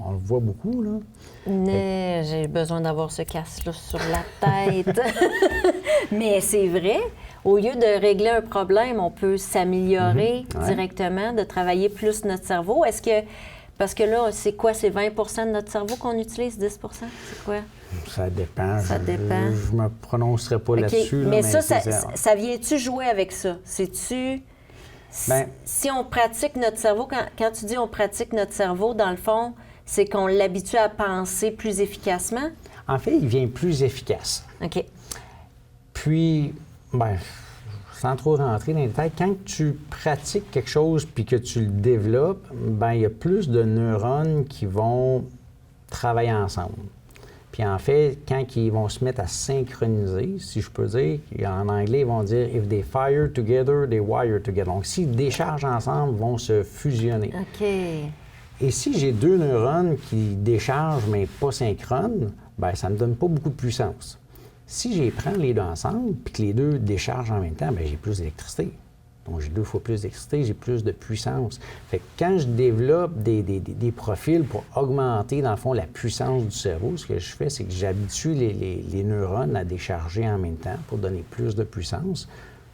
on le voit beaucoup. Là. J'ai besoin d'avoir ce casque-là sur la tête. Mais c'est vrai, au lieu de régler un problème, on peut s'améliorer directement, de travailler plus notre cerveau. Est-ce que... Parce que là, c'est quoi? C'est 20 de notre cerveau qu'on utilise, 10 c'est quoi? Ça dépend. Je ne me prononcerai pas là-dessus. Mais ça vient-tu jouer avec ça? C'est-tu... Si on pratique notre cerveau, quand tu dis on pratique notre cerveau, dans le fond, c'est qu'on l'habitue à penser plus efficacement? En fait, il devient plus efficace. OK. Puis, sans trop rentrer dans les détails, quand tu pratiques quelque chose puis que tu le développes, il y a plus de neurones qui vont travailler ensemble. Puis en fait, quand ils vont se mettre à synchroniser, si je peux dire, en anglais, ils vont dire « if they fire together, they wire together ». Donc, s'ils déchargent ensemble, ils vont se fusionner. OK. Et si j'ai 2 neurones qui déchargent mais pas synchrones, ça ne me donne pas beaucoup de puissance. Si je les prends les deux ensemble, puis que les deux déchargent en même temps, j'ai plus d'électricité. Donc, j'ai 2 fois plus d'électricité, j'ai plus de puissance. Fait que quand je développe des profils pour augmenter, dans le fond, la puissance du cerveau, ce que je fais, c'est que j'habitue les neurones à décharger en même temps pour donner plus de puissance.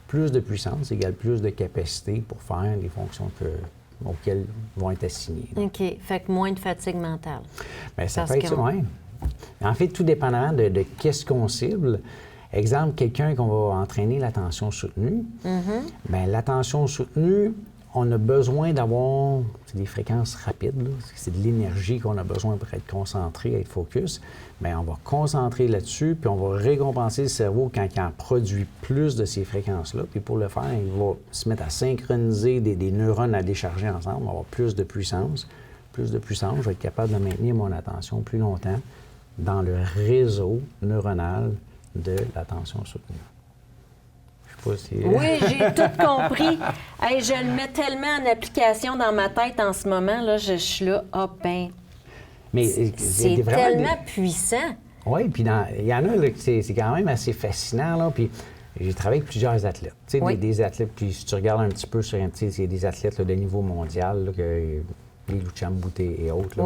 Plus de puissance égale plus de capacité pour faire les fonctions auxquelles vont être assignées. OK. Fait que moins de fatigue mentale. Bien, ça peut être ça, oui. En fait, tout dépendamment de qu'est-ce qu'on cible. Exemple, quelqu'un qu'on va entraîner l'attention soutenue. Bien, l'attention soutenue, on a besoin d'avoir des fréquences rapides. Là. C'est de l'énergie qu'on a besoin pour être concentré, être focus. Bien, on va concentrer là-dessus, puis on va récompenser le cerveau quand il en produit plus de ces fréquences-là. Puis pour le faire, il va se mettre à synchroniser des neurones à décharger ensemble, on va avoir plus de puissance. Plus de puissance, je vais être capable de maintenir mon attention plus longtemps dans le réseau neuronal de l'attention soutenue. Je sais pas si... Oui, j'ai tout compris. Hey, je le mets tellement en application dans ma tête en ce moment, là, je suis là, Mais c'est tellement puissant. Oui, puis il y en a là, c'est quand même assez fascinant, là, puis j'ai travaillé avec plusieurs athlètes. Tu sais, des athlètes, puis si tu regardes un petit peu sur il y a des athlètes là, de niveau mondial, là, les Lucian Boutet et autres. Là.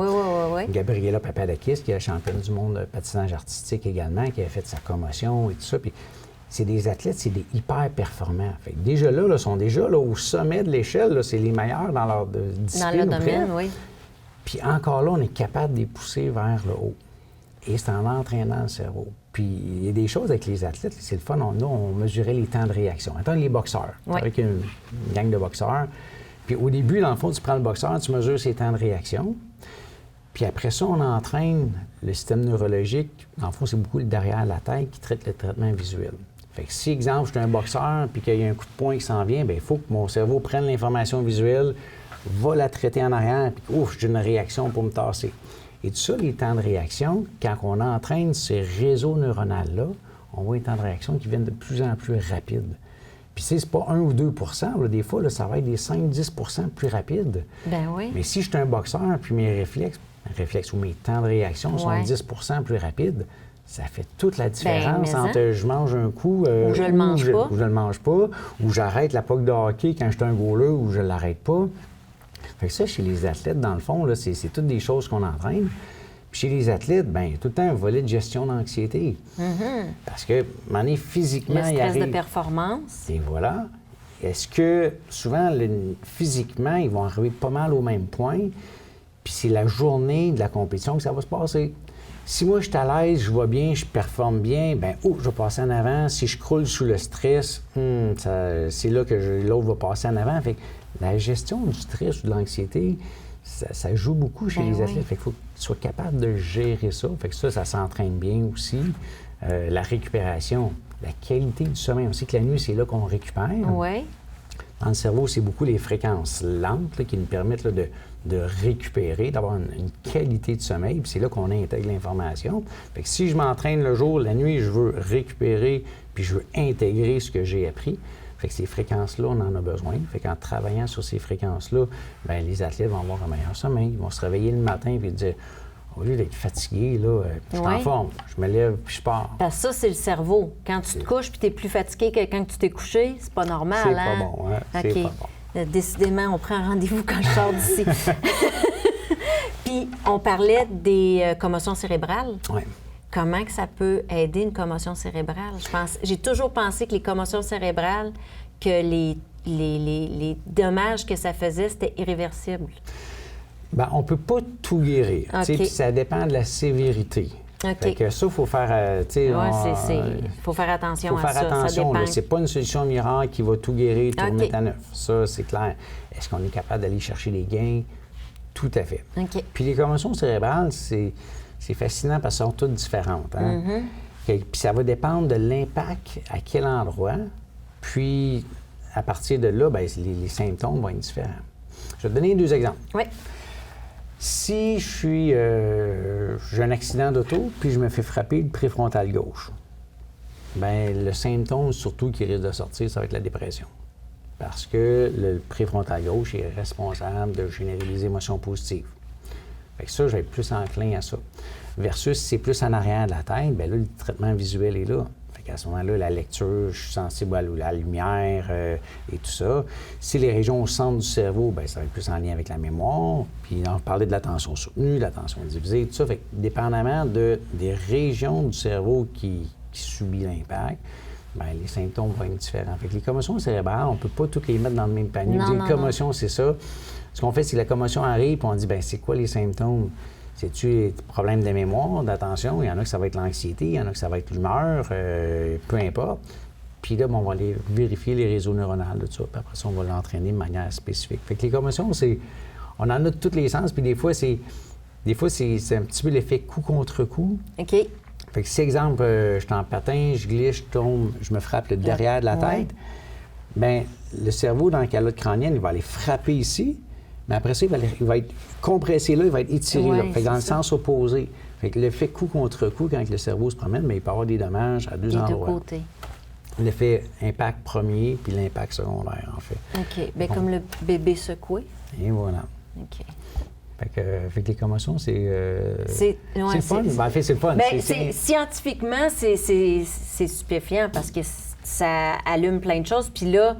Oui. Gabriela Papadakis, qui est la championne du monde de patinage artistique également, qui a fait sa commotion et tout ça. Puis c'est des athlètes, c'est des hyper performants. Fait que déjà là, sont déjà là, au sommet de l'échelle, là, c'est les meilleurs dans leur discipline. Dans le domaine, oui. Puis encore là, on est capable de les pousser vers le haut. Et c'est en entraînant le cerveau. Puis il y a des choses avec les athlètes, c'est le fun. On mesurait les temps de réaction. Attends, les boxeurs, avec une gang de boxeurs. Puis au début, dans le fond, tu prends le boxeur, tu mesures ses temps de réaction. Puis après ça, on entraîne le système neurologique. Dans le fond, c'est beaucoup le derrière la tête qui traite le traitement visuel. Fait que si, exemple, je suis un boxeur puis qu'il y a un coup de poing qui s'en vient, bien, il faut que mon cerveau prenne l'information visuelle, va la traiter en arrière, puis ouf, j'ai une réaction pour me tasser. Et tout ça, les temps de réaction, quand on entraîne ces réseaux neuronaux-là, on voit les temps de réaction qui viennent de plus en plus rapides. Puis c'est pas 1 ou 2 là, des fois, là, ça va être des 5-10 plus rapides. Ben oui. Mais si je suis un boxeur, puis mes réflexes ou mes temps de réaction sont 10 plus rapides, ça fait toute la différence entre je mange un coup ou je le mange pas. Ou je le mange pas, ou j'arrête la puck de hockey quand je suis un goaler ou je l'arrête pas. Fait que ça, chez les athlètes, dans le fond, là, c'est toutes des choses qu'on entraîne. Puis chez les athlètes, bien, il y a tout le temps un volet de gestion d'anxiété. Parce que, à un moment donné, physiquement, il stress de performance. Et voilà. Est-ce que, souvent, physiquement, ils vont arriver pas mal au même point, puis c'est la journée de la compétition que ça va se passer. Si moi, je suis à l'aise, je vais bien, je performe bien, bien, je vais passer en avant. Si je croule sous le stress, c'est là que l'autre va passer en avant. Fait que la gestion du stress ou de l'anxiété, ça joue beaucoup chez les athlètes. Fait qu'il faut que tu sois capable de gérer ça. Fait que ça s'entraîne bien aussi. La récupération, la qualité du sommeil. On sait que la nuit, c'est là qu'on récupère. Oui. Dans le cerveau, c'est beaucoup les fréquences lentes là, qui nous permettent là, de récupérer, d'avoir une qualité de sommeil. Puis c'est là qu'on intègre l'information. Fait que si je m'entraîne le jour, la nuit, je veux récupérer, puis je veux intégrer ce que j'ai appris. Fait que ces fréquences-là, on en a besoin. Fait qu'en travaillant sur ces fréquences-là, bien, les athlètes vont avoir un meilleur sommeil. Ils vont se réveiller le matin et dire, au lieu d'être fatigué, là, je suis en forme, je me lève puis je pars. Parce que ça, c'est le cerveau. Quand tu te couches puis tu es plus fatigué que quand tu t'es couché, c'est pas normal, c'est pas bon, hein? OK. C'est pas bon. Décidément, on prend rendez-vous quand je sors d'ici. Puis, on parlait des commotions cérébrales. Oui. Comment que ça peut aider une commotion cérébrale? J'ai toujours pensé que les commotions cérébrales, que les dommages que ça faisait, c'était irréversible. Bien, on ne peut pas tout guérir. Okay. Puis ça dépend de la sévérité. OK. Fait que ça, il faut faire... faut faire attention à ça. Il faut faire attention. Ce n'est pas une solution miracle qui va tout guérir, tout remettre à neuf. Ça, c'est clair. Est-ce qu'on est capable d'aller chercher des gains? Tout à fait. OK. Puis les commotions cérébrales, c'est fascinant parce qu'elles sont toutes différentes. Hein? Puis ça va dépendre de l'impact à quel endroit. Puis, à partir de là, bien, les symptômes vont être différents. Je vais te donner 2 exemples. Oui. Si j'ai un accident d'auto, puis je me fais frapper le préfrontal gauche, bien, le symptôme surtout qui risque de sortir, ça va être la dépression. Parce que le préfrontal gauche est responsable de générer des émotions positives. Fait que ça, je vais être plus enclin à ça. Versus si c'est plus en arrière de la tête, bien là, le traitement visuel est là. Fait qu'à ce moment-là, la lecture, je suis sensible à la lumière et tout ça. Si les régions au centre du cerveau, bien, ça va être plus en lien avec la mémoire. Puis on parlait de l'attention soutenue, l'attention divisée, tout ça. Fait que dépendamment des régions du cerveau qui subit l'impact, bien, les symptômes vont être différents. Fait que les commotions cérébrales, on ne peut pas toutes les mettre dans le même panier. Une commotion, c'est ça. Ce qu'on fait, c'est que la commotion arrive, puis on dit, bien, c'est quoi les symptômes? C'est-tu des problèmes de mémoire, d'attention? Il y en a que ça va être l'anxiété, il y en a que ça va être l'humeur, peu importe. Puis là, on va aller vérifier les réseaux neuronaux de ça. Puis après ça, on va l'entraîner de manière spécifique. Fait que les commotions, on en a de tous les sens. Puis des fois, c'est un petit peu l'effet coup contre coup. OK. Fait que si, exemple, je suis en patin, je glisse, je tombe, je me frappe le derrière de la tête, bien, le cerveau, dans la calotte crânienne, il va aller frapper ici, mais après ça, il va être compressé là, il va être étiré là. Fait que dans le sens opposé. Fait que l'effet coup contre coup, quand le cerveau se promène, bien, il peut avoir des dommages à 2 endroits. Des 2 côtés. L'effet impact premier, puis l'impact secondaire, en fait. OK. Bien, comme le bébé secoué. Et voilà. OK. Fait que les commotions, c'est le fun. En fait, c'est le fun. Scientifiquement, c'est stupéfiant parce que ça allume plein de choses. Puis là,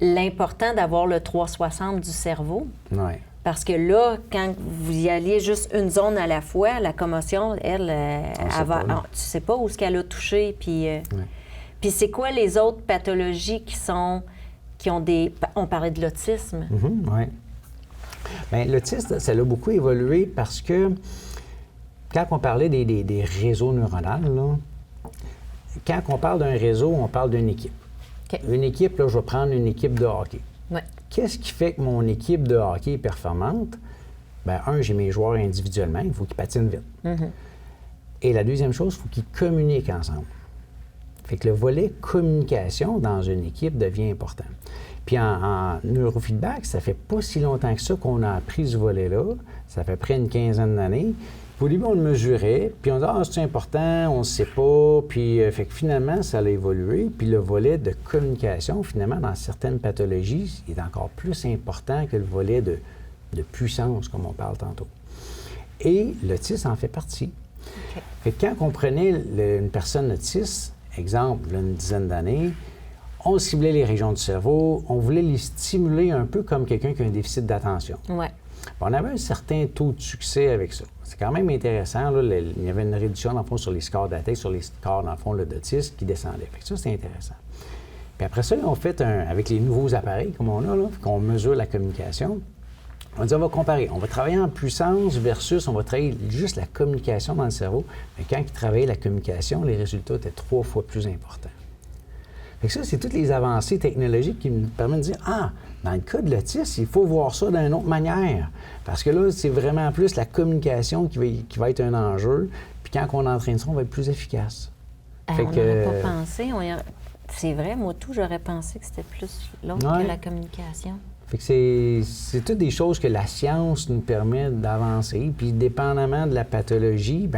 l'important d'avoir le 360 du cerveau. Oui. Parce que là, quand vous y alliez juste une zone à la fois, la commotion, elle tu sais pas où est-ce qu'elle a touché. Puis, puis c'est quoi les autres pathologies qui ont des... On parlait de l'autisme. Oui. Bien, l'autisme, ça a beaucoup évolué parce que quand on parlait des réseaux neuronaux, là, quand on parle d'un réseau, on parle d'une équipe. OK. Une équipe, là, je vais prendre une équipe de hockey. Ouais. Qu'est-ce qui fait que mon équipe de hockey est performante? Bien, j'ai mes joueurs individuellement, il faut qu'ils patinent vite. Et la deuxième chose, il faut qu'ils communiquent ensemble. Fait que le volet communication dans une équipe devient important. Puis en neurofeedback, ça fait pas si longtemps que ça qu'on a appris ce volet-là. Ça fait près d'une quinzaine d'années. Au début, on le mesurait, puis on disait « c'est important, on ne sait pas », puis fait que finalement, ça a évolué, puis le volet de communication, finalement, dans certaines pathologies, il est encore plus important que le volet de puissance, comme on parle tantôt. Et l'autisme en fait partie. Okay. Fait que quand on prenait une personne autiste, exemple, une dizaine d'années, on ciblait les régions du cerveau, on voulait les stimuler un peu comme quelqu'un qui a un déficit d'attention. Ouais. On avait un certain taux de succès avec ça. C'est quand même intéressant. Là, il y avait une réduction, dans le fond, sur les scores d'attente, sur les scores, dans le fond, d'autisme qui descendaient. Fait que ça, c'est intéressant. Puis après ça, on fait avec les nouveaux appareils, comme on a, là, qu'on mesure la communication. On dit, on va comparer. On va travailler en puissance versus, on va travailler juste la communication dans le cerveau. Mais quand ils travaillaient la communication, les résultats étaient 3 fois plus importants. Fait que ça, c'est toutes les avancées technologiques qui me permettent de dire, dans le cas de l'autisme, il faut voir ça d'une autre manière. Parce que là, c'est vraiment plus la communication qui va être un enjeu. Puis quand on entraîne ça, on va être plus efficace. On n'aurait pas pensé. C'est vrai, moi, j'aurais pensé que c'était plus l'autre que la communication. Fait que c'est toutes des choses que la science nous permet d'avancer. Puis, dépendamment de la pathologie,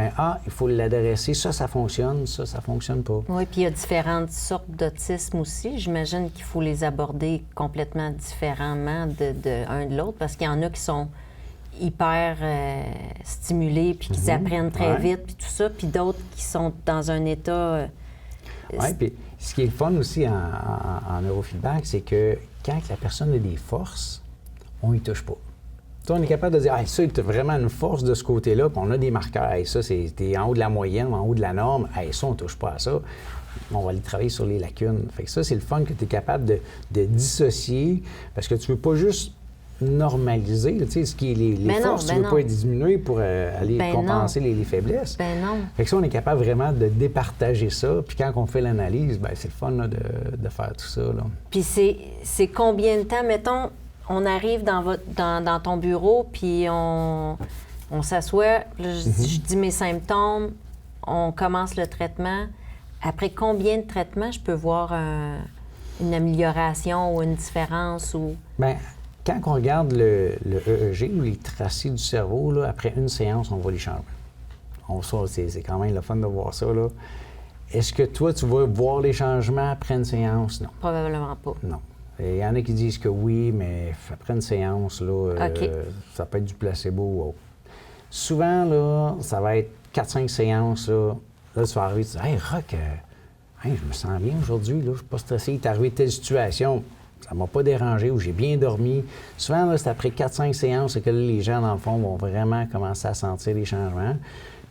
il faut l'adresser. Ça fonctionne. Ça fonctionne pas. Oui, puis il y a différentes sortes d'autisme aussi. J'imagine qu'il faut les aborder complètement différemment un de l'autre, parce qu'il y en a qui sont hyper stimulés, puis qui apprennent très vite, puis tout ça, puis d'autres qui sont dans un état... Oui, puis ce qui est le fun aussi en neurofeedback, c'est que quand la personne a des forces, on y touche pas. Toi, on est capable de dire, ça, tu as vraiment une force de ce côté-là, puis on a des marqueurs, ça, t'es en haut de la moyenne, en haut de la norme, ça, on touche pas à ça. On va aller travailler sur les lacunes. Fait que ça, c'est le fun que tu es capable de dissocier, parce que tu veux pas juste normaliser, tu sais, ce qui est les forces, tu veux pas être diminué pour aller compenser les faiblesses. Non. Fait que ça, on est capable vraiment de départager ça, puis quand on fait l'analyse, c'est le fun là, de faire tout ça. Là. Puis c'est combien de temps, mettons, on arrive dans ton bureau, puis on s'assoit, je dis mes symptômes, on commence le traitement. Après combien de traitements je peux voir une amélioration ou une différence? Bien, quand on regarde le EEG ou les tracés du cerveau, là, après une séance, on voit les changements. C'est quand même le fun de voir ça. Là. Est-ce que toi, tu vas voir les changements après une séance? Non. Probablement pas. Non. Il y en a qui disent que oui, mais après une séance, là, ça peut être du placebo ou autre. Souvent, là, ça va être 4-5 séances. Là, tu vas arriver et tu dis « Hey, Rock, je me sens bien aujourd'hui, là, je ne suis pas stressé, il t'est arrivé telle situation. » Ça ne m'a pas dérangé ou j'ai bien dormi. Souvent, là, c'est après 4-5 séances que là, les gens, dans le fond, vont vraiment commencer à sentir les changements.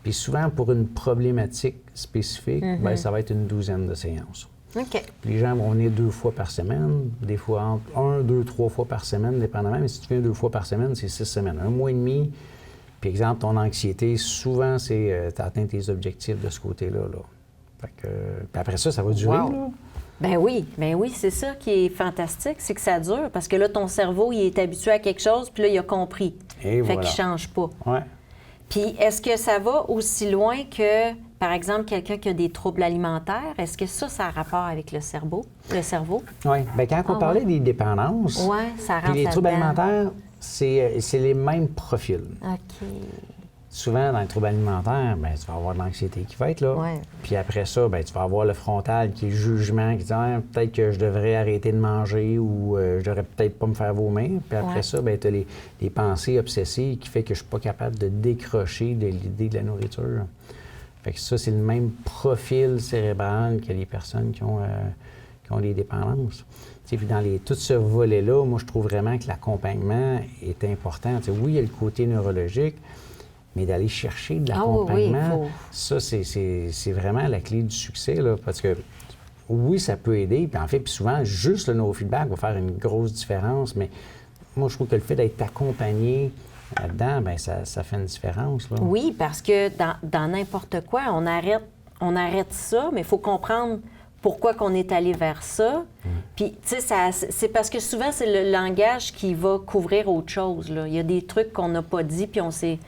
Puis souvent, pour une problématique spécifique, ça va être une 12aine de séances. OK. Puis les gens vont venir 2 fois par semaine, des fois entre 1, 2, 3 fois par semaine, dépendamment. Mais si tu viens 2 fois par semaine, c'est 6 semaines. 1 mois et demi. Puis exemple, ton anxiété, souvent, c'est tu atteins tes objectifs de ce côté-là. Là. Fait que, puis après ça, ça va durer, là. Ben oui, c'est ça qui est fantastique, c'est que ça dure, parce que là, ton cerveau, il est habitué à quelque chose, puis là, il a compris. Et fait qu'il change pas. Ouais. Puis est-ce que ça va aussi loin que, par exemple, quelqu'un qui a des troubles alimentaires? Est-ce que ça a rapport avec le cerveau? Oui. Bien, quand on parlait des dépendances, ça rentre puis les troubles alimentaires, c'est les mêmes profils. OK. Souvent, dans les troubles alimentaires, tu vas avoir de l'anxiété qui va être là. Ouais. Puis après ça, tu vas avoir le frontal qui est le jugement, qui dit peut-être que je devrais arrêter de manger ou je devrais peut-être pas me faire vomir. Puis après ça, tu as les pensées obsessives qui fait que je suis pas capable de décrocher de l'idée de la nourriture. Fait que ça, c'est le même profil cérébral que les personnes qui ont des dépendances. Puis dans tout ce volet-là, moi, je trouve vraiment que l'accompagnement est important. T'sais, oui, il y a le côté neurologique, mais d'aller chercher de l'accompagnement, ça, c'est vraiment la clé du succès, là, parce que oui, ça peut aider. Puis en fait, puis souvent, juste le neurofeedback va faire une grosse différence, mais moi, je trouve que le fait d'être accompagné là-dedans, bien, ça fait une différence, là. Oui, parce que dans n'importe quoi, on arrête ça, mais il faut comprendre pourquoi qu'on est allé vers ça. Puis, tu sais, c'est parce que souvent, c'est le langage qui va couvrir autre chose, là. Il y a des trucs qu'on n'a pas dit, puis on s'est...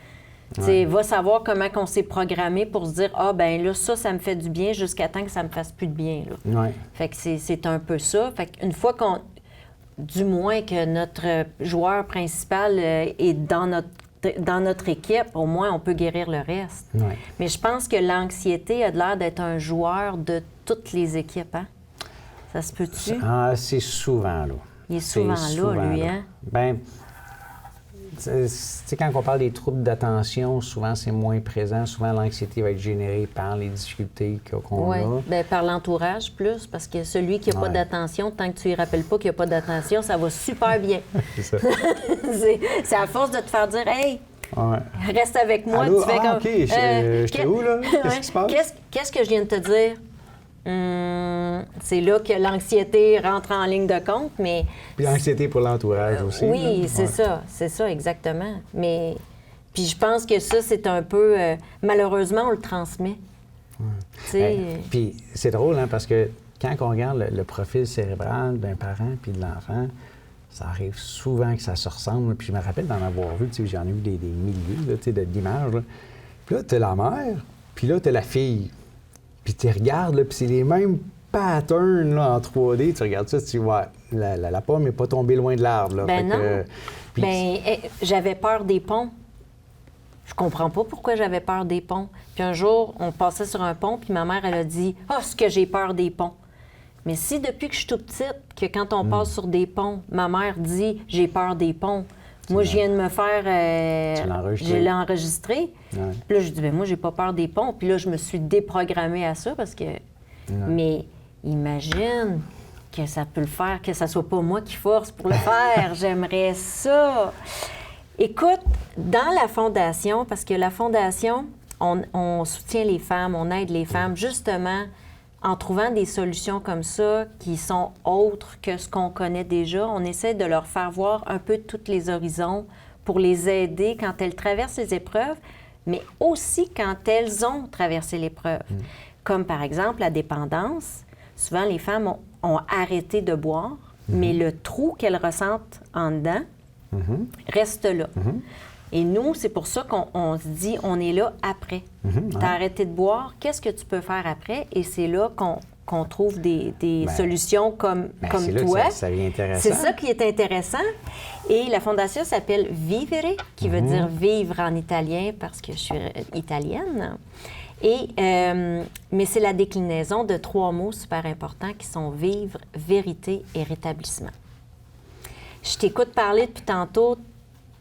Tu sais, va savoir comment on s'est programmé pour se dire « Ah, ben là, ça me fait du bien jusqu'à temps que ça me fasse plus de bien. » Ouais. Fait que c'est un peu ça. Fait qu'une fois du moins que notre joueur principal est dans notre équipe, au moins, on peut guérir le reste. Ouais. Mais je pense que l'anxiété a l'air d'être un joueur de toutes les équipes, hein? Ça se peut-tu? Ah, c'est souvent là. Il est souvent là, lui, hein? Bien, tu sais, quand on parle des troubles d'attention, souvent, c'est moins présent. Souvent, l'anxiété va être générée par les difficultés qu'on a. Oui, bien, par l'entourage plus, parce que celui qui n'a pas d'attention, tant que tu ne lui rappelles pas qu'il n'y a pas d'attention, ça va super bien. C'est ça. à force de te faire dire « Hey, ouais. reste avec moi. » Allô? Tu fais comme... OK, j'étais où, là? Qu'est-ce qui se passe? Qu'est-ce que je viens de te dire? C'est là que l'anxiété rentre en ligne de compte, mais... Puis l'anxiété pour l'entourage aussi. Oui, c'est ça, exactement. Mais, puis je pense que ça, c'est un peu... malheureusement, on le transmet. Puis c'est drôle, hein, parce que quand on regarde le profil cérébral d'un parent puis de l'enfant, ça arrive souvent que ça se ressemble. Puis je me rappelle d'en avoir vu, j'en ai vu des milliers là, d'images. Là. Puis là, tu as la mère, puis là, tu as la fille. Puis tu regardes, là, puis c'est les mêmes patterns là, en 3D. Tu regardes ça, tu vois, la pomme n'est pas tombée loin de l'arbre. Là. Ben fait non. Que, puis... Ben, j'avais peur des ponts. Je comprends pas pourquoi j'avais peur des ponts. Puis un jour, on passait sur un pont, puis ma mère, elle a dit « Ah, ce que j'ai peur des ponts! » Mais si depuis que je suis toute petite, que quand on passe sur des ponts, ma mère dit « J'ai peur des ponts », moi, je viens de me faire... je l'ai enregistré. Ouais. Puis là, je dis, bien, moi, j'ai pas peur des ponts. Puis là, je me suis déprogrammée à ça parce que... Ouais. Mais imagine que ça peut le faire, que ça soit pas moi qui force pour le faire. J'aimerais ça. Écoute, dans la Fondation, parce que la Fondation, on soutient les femmes, on aide les femmes, justement, en trouvant des solutions comme ça qui sont autres que ce qu'on connaît déjà, on essaie de leur faire voir un peu tous les horizons pour les aider quand elles traversent les épreuves, mais aussi quand elles ont traversé l'épreuve. Comme par exemple la dépendance. Souvent, les femmes ont arrêté de boire, mais le trou qu'elles ressentent en dedans reste là. Et nous, c'est pour ça qu'on se dit, on est là après. Tu as arrêté de boire, qu'est-ce que tu peux faire après? Et c'est là qu'on trouve des solutions comme c'est là toi. Que ça devient intéressant. C'est ça qui est intéressant. Et la fondation s'appelle Vivere, qui veut dire vivre en italien parce que je suis italienne. Et, mais c'est la déclinaison de 3 mots super importants qui sont vivre, vérité et rétablissement. Je t'écoute parler depuis tantôt.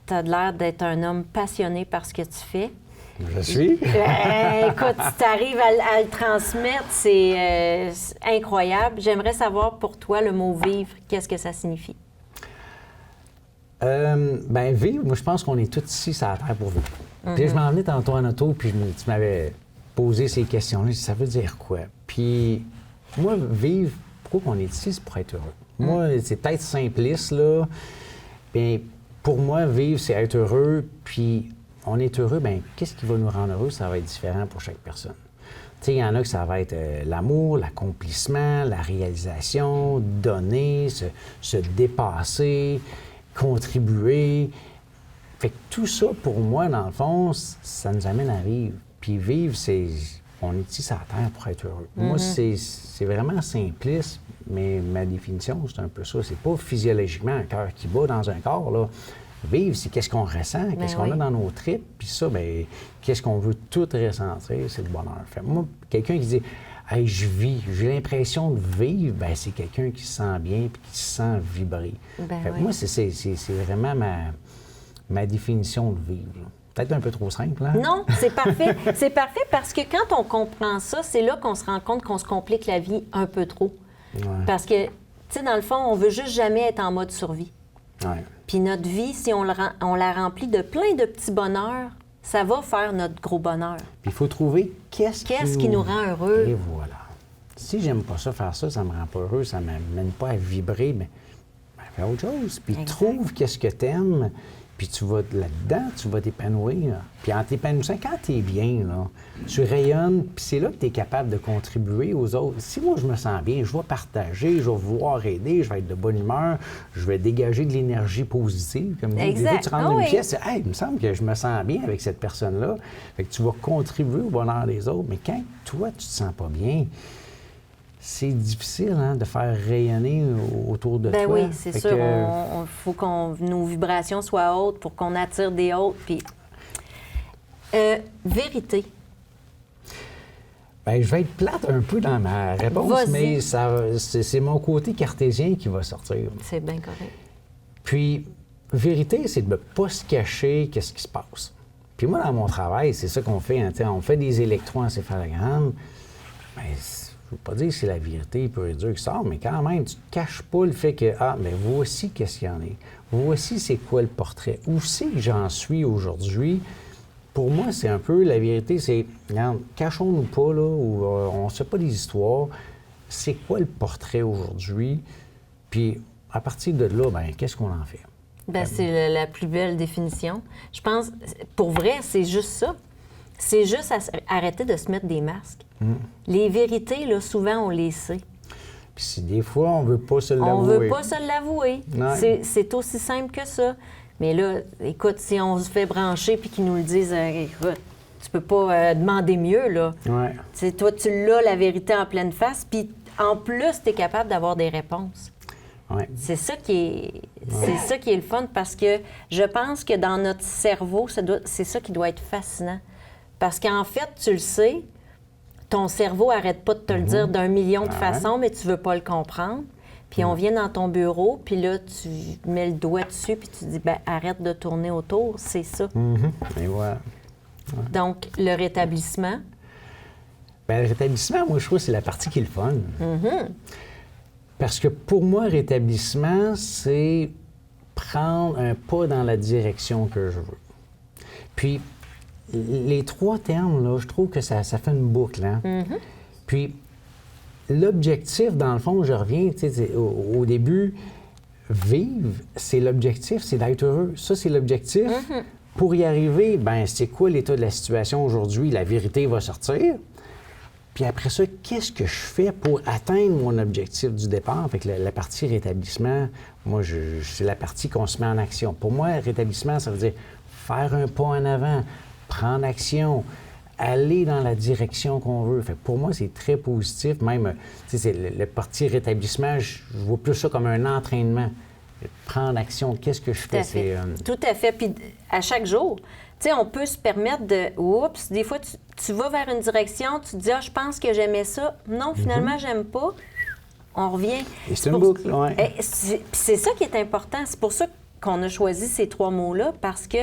Tu as l'air d'être un homme passionné par ce que tu fais. Je suis. Écoute, si tu arrives à le transmettre, c'est incroyable. J'aimerais savoir pour toi, le mot « vivre », qu'est-ce que ça signifie? Bien, vivre, moi, je pense qu'on est tous ici sur la Terre pour vivre. Puis je m'en venais tantôt en auto, puis tu m'avais posé ces questions-là. Ça veut dire quoi? Puis moi, vivre, pourquoi on est ici? C'est pour être heureux. Moi, c'est peut-être simpliste, là. Bien, pour moi, vivre, c'est être heureux, puis on est heureux, bien, qu'est-ce qui va nous rendre heureux? Ça va être différent pour chaque personne. Tu sais, il y en a que ça va être l'amour, l'accomplissement, la réalisation, donner, se dépasser, contribuer. Fait que tout ça, pour moi, dans le fond, ça nous amène à vivre. Puis vivre, c'est... On est ici sur la Terre pour être heureux. Moi, c'est vraiment simpliste, mais ma définition, c'est un peu ça. C'est pas physiologiquement un cœur qui bat dans un corps, là. Vivre, c'est qu'est-ce qu'on ressent, qu'est-ce qu'on a dans nos tripes, puis ça, bien, qu'est-ce qu'on veut tout ressentir, c'est le bonheur. Fait, moi, quelqu'un qui dit « Hey, je vis, j'ai l'impression de vivre », bien, c'est quelqu'un qui se sent bien puis qui se sent vibrer. Fait, moi, c'est vraiment ma définition de vivre, là. Peut-être un peu trop simple, hein? Non, c'est parfait. C'est parfait parce que quand on comprend ça, c'est là qu'on se rend compte qu'on se complique la vie un peu trop. Ouais. Parce que Tu sais, dans le fond, on veut juste jamais être en mode survie. Ouais. Puis notre vie, si on la remplit de plein de petits bonheurs, ça va faire notre gros bonheur. Puis il faut trouver qu'est-ce qui nous rend heureux. Et voilà. Si j'aime pas ça, faire ça, ça me rend pas heureux, ça m'amène pas à vibrer, mais fais autre chose. Puis trouve qu'est-ce que t'aimes, puis tu vas là-dedans, tu vas t'épanouir. Puis en t'épanouissant, quand t'es bien, là, tu rayonnes, puis c'est là que t'es capable de contribuer aux autres. Si moi, je me sens bien, je vais partager, je vais vouloir aider, je vais être de bonne humeur, je vais dégager de l'énergie positive. Comme des fois, tu rentres dans une pièce, « Hey, il me semble que je me sens bien avec cette personne-là. » Fait que tu vas contribuer au bonheur des autres. Mais quand toi, tu te sens pas bien, c'est difficile de faire rayonner autour de toi. Oui, c'est sûr. Il faut que nos vibrations soient hautes pour qu'on attire des autres. Puis, vérité. Bien, je vais être plate un peu dans ma réponse, mais c'est mon côté cartésien qui va sortir. C'est bien correct. Puis, vérité, c'est de ne pas se cacher qu'est-ce qui se passe. Puis moi, dans mon travail, c'est ça qu'on fait. On fait des électroencéphalogrammes. Bien, je ne veux pas dire que c'est la vérité pure et dure qui sort, mais quand même, tu ne caches pas le fait que, mais voici qu'est-ce qu'il y en est. Voici c'est quoi le portrait. Où c'est que j'en suis aujourd'hui? Pour moi, c'est un peu, la vérité, c'est, regarde, cachons-nous pas, là, ou on ne se fait pas des histoires. C'est quoi le portrait aujourd'hui? Puis, à partir de là, bien, qu'est-ce qu'on en fait? Bien, c'est la plus belle définition. Je pense, pour vrai, c'est juste ça. C'est juste arrêter de se mettre des masques. Les vérités, là, souvent, on les sait. Puis si des fois, on veut pas se l'avouer. On veut pas se l'avouer. C'est aussi simple que ça. Mais là, écoute, si on se fait brancher puis qu'ils nous le disent, écoute, tu peux pas demander mieux, là. Ouais. T'sais, toi, tu l'as, la vérité en pleine face, puis en plus, tu es capable d'avoir des réponses. Ouais. C'est ça qui est le fun, parce que je pense que dans notre cerveau, c'est ça qui doit être fascinant. Parce qu'en fait, tu le sais, ton cerveau n'arrête pas de te le dire d'un million de façons, mais tu ne veux pas le comprendre. Puis on vient dans ton bureau, puis là, tu mets le doigt dessus, puis tu dis, bien, arrête de tourner autour, c'est ça. Et voilà. Ouais. Donc, le rétablissement. Bien, le rétablissement, moi, je trouve que c'est la partie qui est le fun. Parce que pour moi, rétablissement, c'est prendre un pas dans la direction que je veux. Puis, les trois termes, là, je trouve que ça fait une boucle. Puis, l'objectif, dans le fond, je reviens, tu sais, au début, vivre, c'est l'objectif, c'est d'être heureux. Ça, c'est l'objectif. Pour y arriver, bien, c'est quoi l'état de la situation aujourd'hui? La vérité va sortir. Puis après ça, qu'est-ce que je fais pour atteindre mon objectif du départ? Fait que la partie rétablissement, moi, c'est la partie qu'on se met en action. Pour moi, rétablissement, ça veut dire faire un pas en avant, prendre action, aller dans la direction qu'on veut. Fait que pour moi, c'est très positif. Même, tu sais, le parti rétablissement, je vois plus ça comme un entraînement. Prendre action, qu'est-ce que je fais? Tout à fait. Puis à chaque jour, tu sais, on peut se permettre de... Oups, des fois, tu vas vers une direction, tu te dis, je pense que j'aimais ça. Non, finalement, j'aime pas. On revient. Et c'est une boucle, oui. C'est ça qui est important. C'est pour ça qu'on a choisi ces trois mots-là, parce que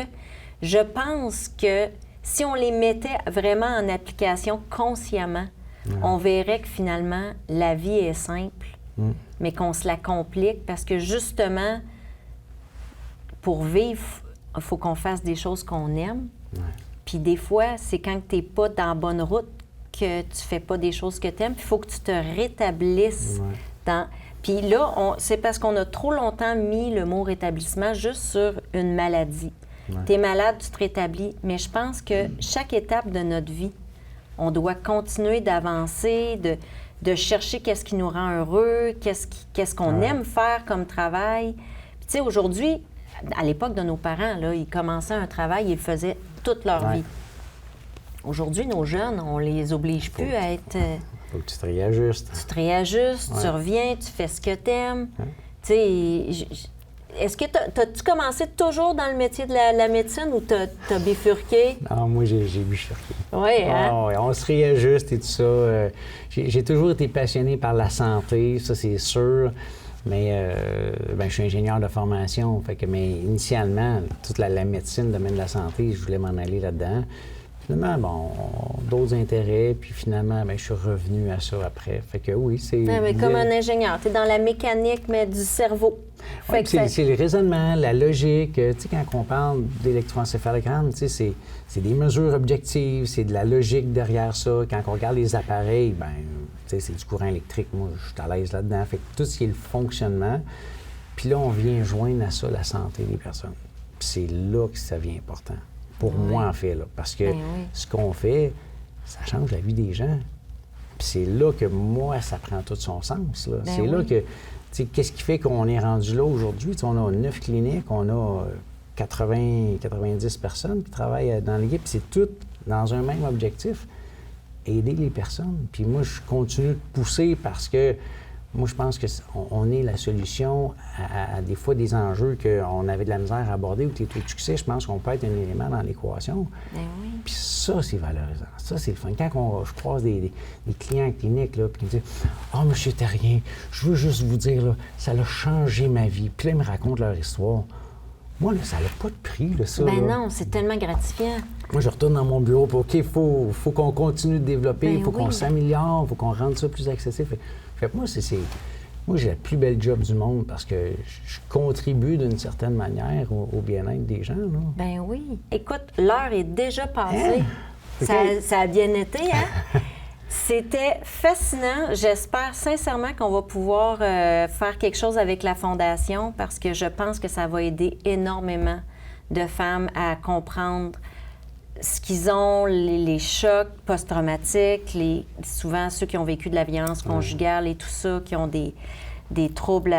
je pense que si on les mettait vraiment en application consciemment, on verrait que finalement, la vie est simple, mais qu'on se la complique parce que justement, pour vivre, il faut qu'on fasse des choses qu'on aime. Puis des fois, c'est quand tu n'es pas dans la bonne route que tu fais pas des choses que tu aimes. Puis il faut que tu te rétablisses dans... Puis là, c'est parce qu'on a trop longtemps mis le mot rétablissement juste sur une maladie. Tu es malade, tu te rétablis. Mais je pense que chaque étape de notre vie, on doit continuer d'avancer, de chercher qu'est-ce qui nous rend heureux, qu'est-ce qu'on aime faire comme travail. Puis tu sais, aujourd'hui, à l'époque de nos parents, là, ils commençaient un travail, ils le faisaient toute leur vie. Aujourd'hui, nos jeunes, on les oblige plus à être... Faut que tu te réajustes. Tu te réajustes, tu reviens, tu fais ce que tu aimes. Tu sais, est-ce que t'as-tu commencé toujours dans le métier de la médecine ou t'as bifurqué? Non, moi, j'ai bifurqué. Oui, hein? On se réajuste et tout ça. J'ai toujours été passionné par la santé, ça, c'est sûr. Mais je suis ingénieur de formation. Mais initialement, toute la médecine, le domaine de la santé, je voulais m'en aller là-dedans. Finalement, bon, d'autres intérêts, puis finalement, bien, je suis revenu à ça après. Fait que oui, c'est... Mais comme un ingénieur, tu es dans la mécanique, mais du cerveau. Ouais, c'est le raisonnement, la logique. Tu sais, quand on parle d'électroencéphalogramme, tu sais, c'est des mesures objectives, c'est de la logique derrière ça. Quand on regarde les appareils, ben, tu sais, c'est du courant électrique. Moi, je suis à l'aise là-dedans. Fait que tout ce qui est le fonctionnement, puis là, on vient joindre à ça la santé des personnes. Puis c'est là que ça devient important. Pour moi, en fait, là. Parce que ce qu'on fait, ça change la vie des gens. Puis c'est là que moi, ça prend tout son sens, là. C'est là que... Qu'est-ce qui fait qu'on est rendu là aujourd'hui? On a 9 cliniques, on a 90 personnes qui travaillent dans l'équipe, c'est tout dans un même objectif, aider les personnes. Puis moi, je continue de pousser parce que moi, je pense qu'on est la solution à des fois des enjeux qu'on avait de la misère à aborder ou que les taux de succès, je pense qu'on peut être un élément dans l'équation. Puis ça, c'est valorisant. Ça, c'est le fun. Quand je croise des clients cliniques, là, puis ils me disent « Ah, monsieur Terrien, je veux juste vous dire, là, ça a changé ma vie. » Puis là, ils me racontent leur histoire. Moi, là, ça n'a pas de prix, là, ça. Ben là. non, c'est tellement gratifiant. Moi, je retourne dans mon bureau, puis OK, il faut qu'on continue de développer, il faut qu'on s'améliore, il faut qu'on rende ça plus accessible. Fait que moi, moi, j'ai la plus belle job du monde parce que je contribue d'une certaine manière au bien-être des gens. Là. Ben oui. Écoute, l'heure est déjà passée. Ça a bien été, hein? C'était fascinant. J'espère sincèrement qu'on va pouvoir faire quelque chose avec la Fondation parce que je pense que ça va aider énormément de femmes à comprendre ce qu'ils ont, les chocs post-traumatiques, souvent ceux qui ont vécu de la violence conjugale et tout ça, qui ont des troubles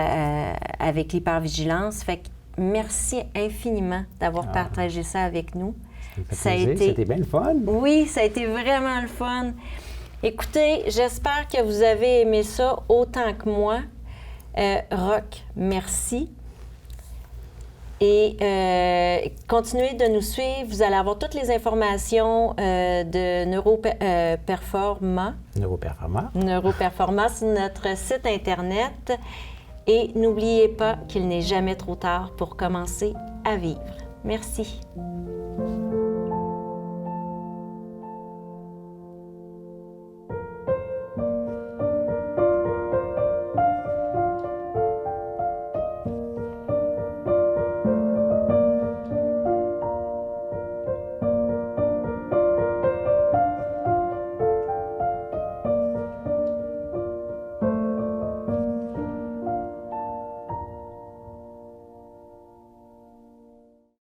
avec l'hypervigilance. Fait que merci infiniment d'avoir partagé ça avec nous. C'était bien le fun. Oui, ça a été vraiment le fun. Écoutez, j'espère que vous avez aimé ça autant que moi. Roch, merci. Et continuez de nous suivre. Vous allez avoir toutes les informations de Neuroperforma sur notre site Internet. Et n'oubliez pas qu'il n'est jamais trop tard pour commencer à vivre. Merci.